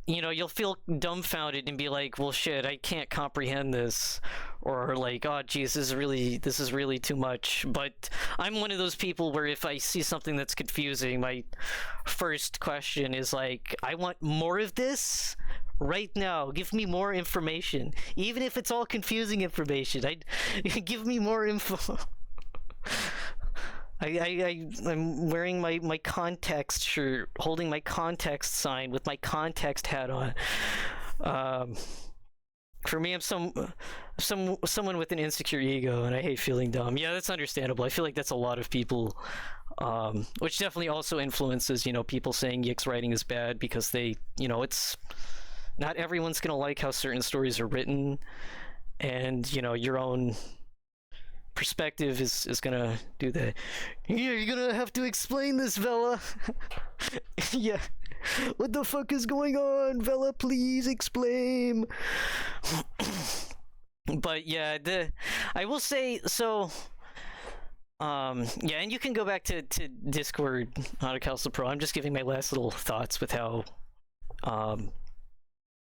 Speaker 1: you know, you'll feel dumbfounded and be like, well shit, I can't comprehend this, or like, oh geez, this is really too much. But I'm one of those people where if I see something that's confusing, my first question is like, I want more of this right now. Give me more information, even if it's all confusing information. I give me more info. I'm wearing my context shirt, holding my context sign with my context hat on. Um, for me, I'm someone with an insecure ego, and I hate feeling dumb. Yeah, that's understandable. I feel like that's a lot of people, which definitely also influences, you know, people saying Yick's writing is bad because they, you know, it's not everyone's gonna like how certain stories are written, and you know, your own perspective is gonna do that. Yeah, you're gonna have to explain this, Vela. Yeah. What the fuck is going on, Vela? Please explain. But yeah, I will say so. Yeah, and you can go back to Discord on Castle Pro. I'm just giving my last little thoughts with how,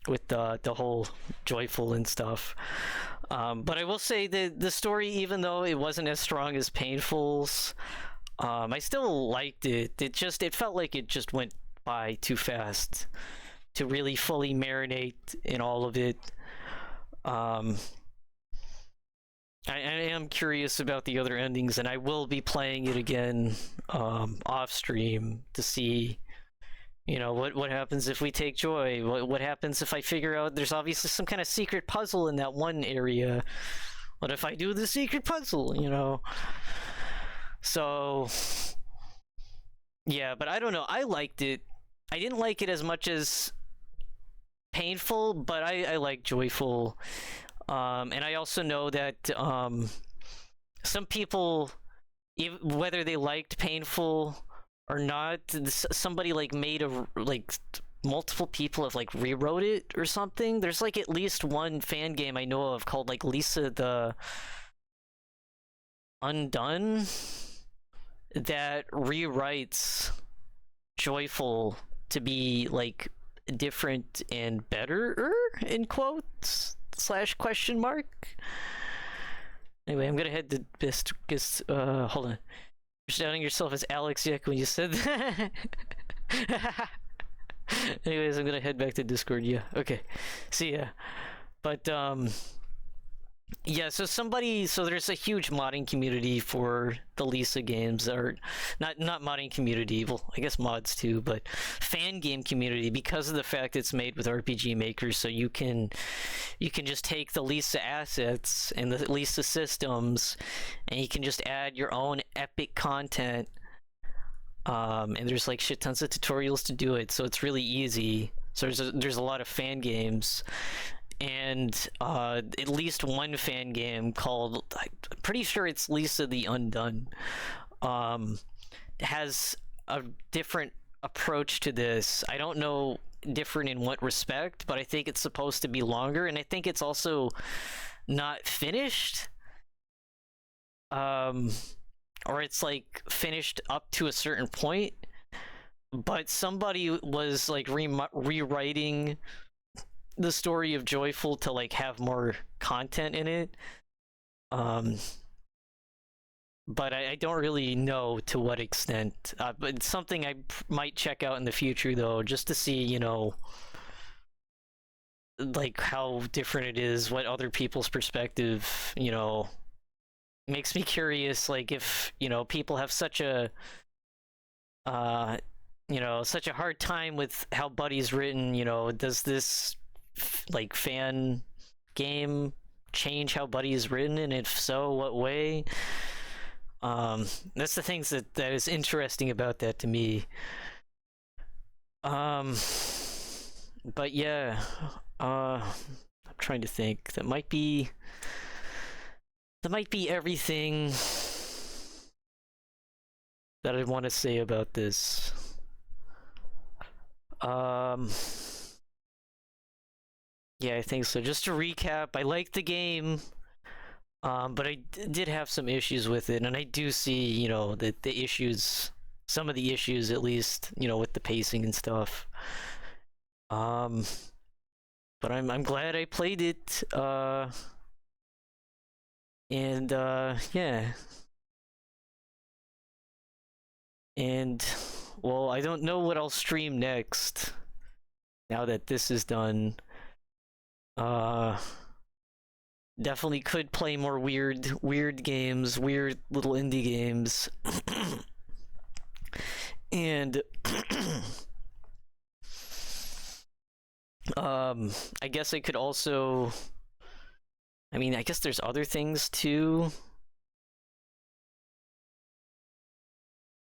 Speaker 1: with the whole joyful and stuff. But I will say the story, even though it wasn't as strong as Painful's, I still liked it. It felt like it just went by too fast to really fully marinate in all of it. I am curious about the other endings, and I will be playing it again off stream to see, you know, what happens if we take Joy. What happens if I figure out there's obviously some kind of secret puzzle in that one area. What if I do the secret puzzle, you know? So yeah, but I don't know. I liked it. I didn't like it as much as Painful, but I like Joyful. And I also know that some people, whether they liked Painful or not, somebody like made a, like, multiple people have like rewrote it or something. There's like at least one fan game I know of called like Lisa the Undone that rewrites Joyful to be like different and better, in quotes / question mark. Anyway, I'm gonna head to Bist because hold on. You're shouting yourself as Alex Yick when you said that. Anyways, I'm gonna head back to Discord. Yeah, okay. See ya. But yeah, so there's a huge modding community for the Lisa games, or not modding community, well, I guess mods too, but fan game community, because of the fact it's made with RPG Maker, so you can just take the Lisa assets and the Lisa systems, and you can just add your own epic content. And there's like shit tons of tutorials to do it, so it's really easy. So there's a lot of fan games. And at least one fan game called, I'm pretty sure it's Lisa the Undone, has a different approach to this. I don't know different in what respect, but I think it's supposed to be longer, and I think it's also not finished. Or it's like finished up to a certain point, but somebody was like rewriting the story of Joyful to like have more content in it. But I don't really know to what extent. But it's something I might check out in the future, though, just to see, you know, like how different it is, what other people's perspective, you know, makes me curious. Like if, you know, people have such a, you know, such a hard time with how Buddy's written, you know, does this like fan game change how Buddy is written, and if so, what way? That's the things that is interesting about that to me. But yeah, I'm trying to think. That might be everything that I want to say about this. Yeah, I think so. Just to recap, I liked the game, but I did have some issues with it, and I do see, you know, the issues, some of the issues at least, you know, with the pacing and stuff. But I'm glad I played it. And yeah. And well, I don't know what I'll stream next. Now that this is done. Definitely could play more weird games, weird little indie games. And I guess I could also, I mean, I guess there's other things too.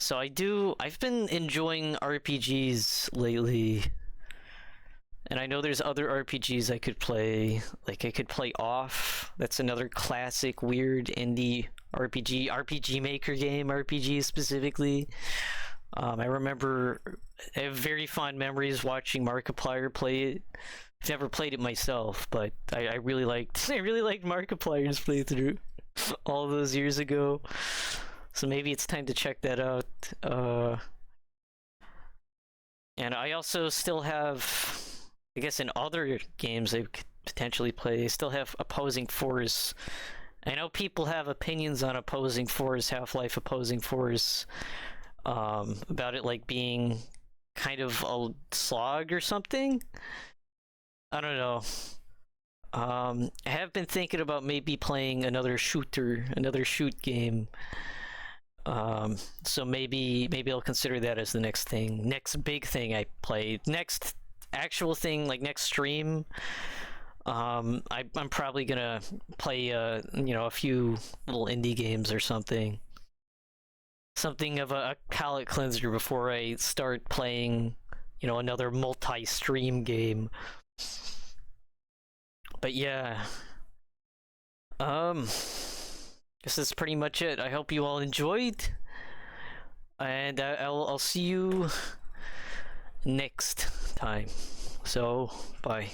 Speaker 1: So I've been enjoying RPGs lately. And I know there's other RPGs I could play. Like I could play Off. That's another classic weird indie RPG Maker game, RPG specifically. I remember I have very fond memories watching Markiplier play it. I've never played it myself, but I really liked Markiplier's playthrough all those years ago. So maybe it's time to check that out. And I also still have, I guess in other games I could potentially play, I still have Opposing Force. I know people have opinions on Opposing Force, Half-Life Opposing Force, about it like being kind of a slog or something. I don't know. I have been thinking about maybe playing another shoot game. So maybe I'll consider that as the next big thing I play. Next actual thing, like next stream. I'm probably gonna play you know, a few little indie games or something. Something of a palate cleanser before I start playing, you know, another multi-stream game. But yeah. Guess that's pretty much it. I hope you all enjoyed. And I'll see you next time. So, bye.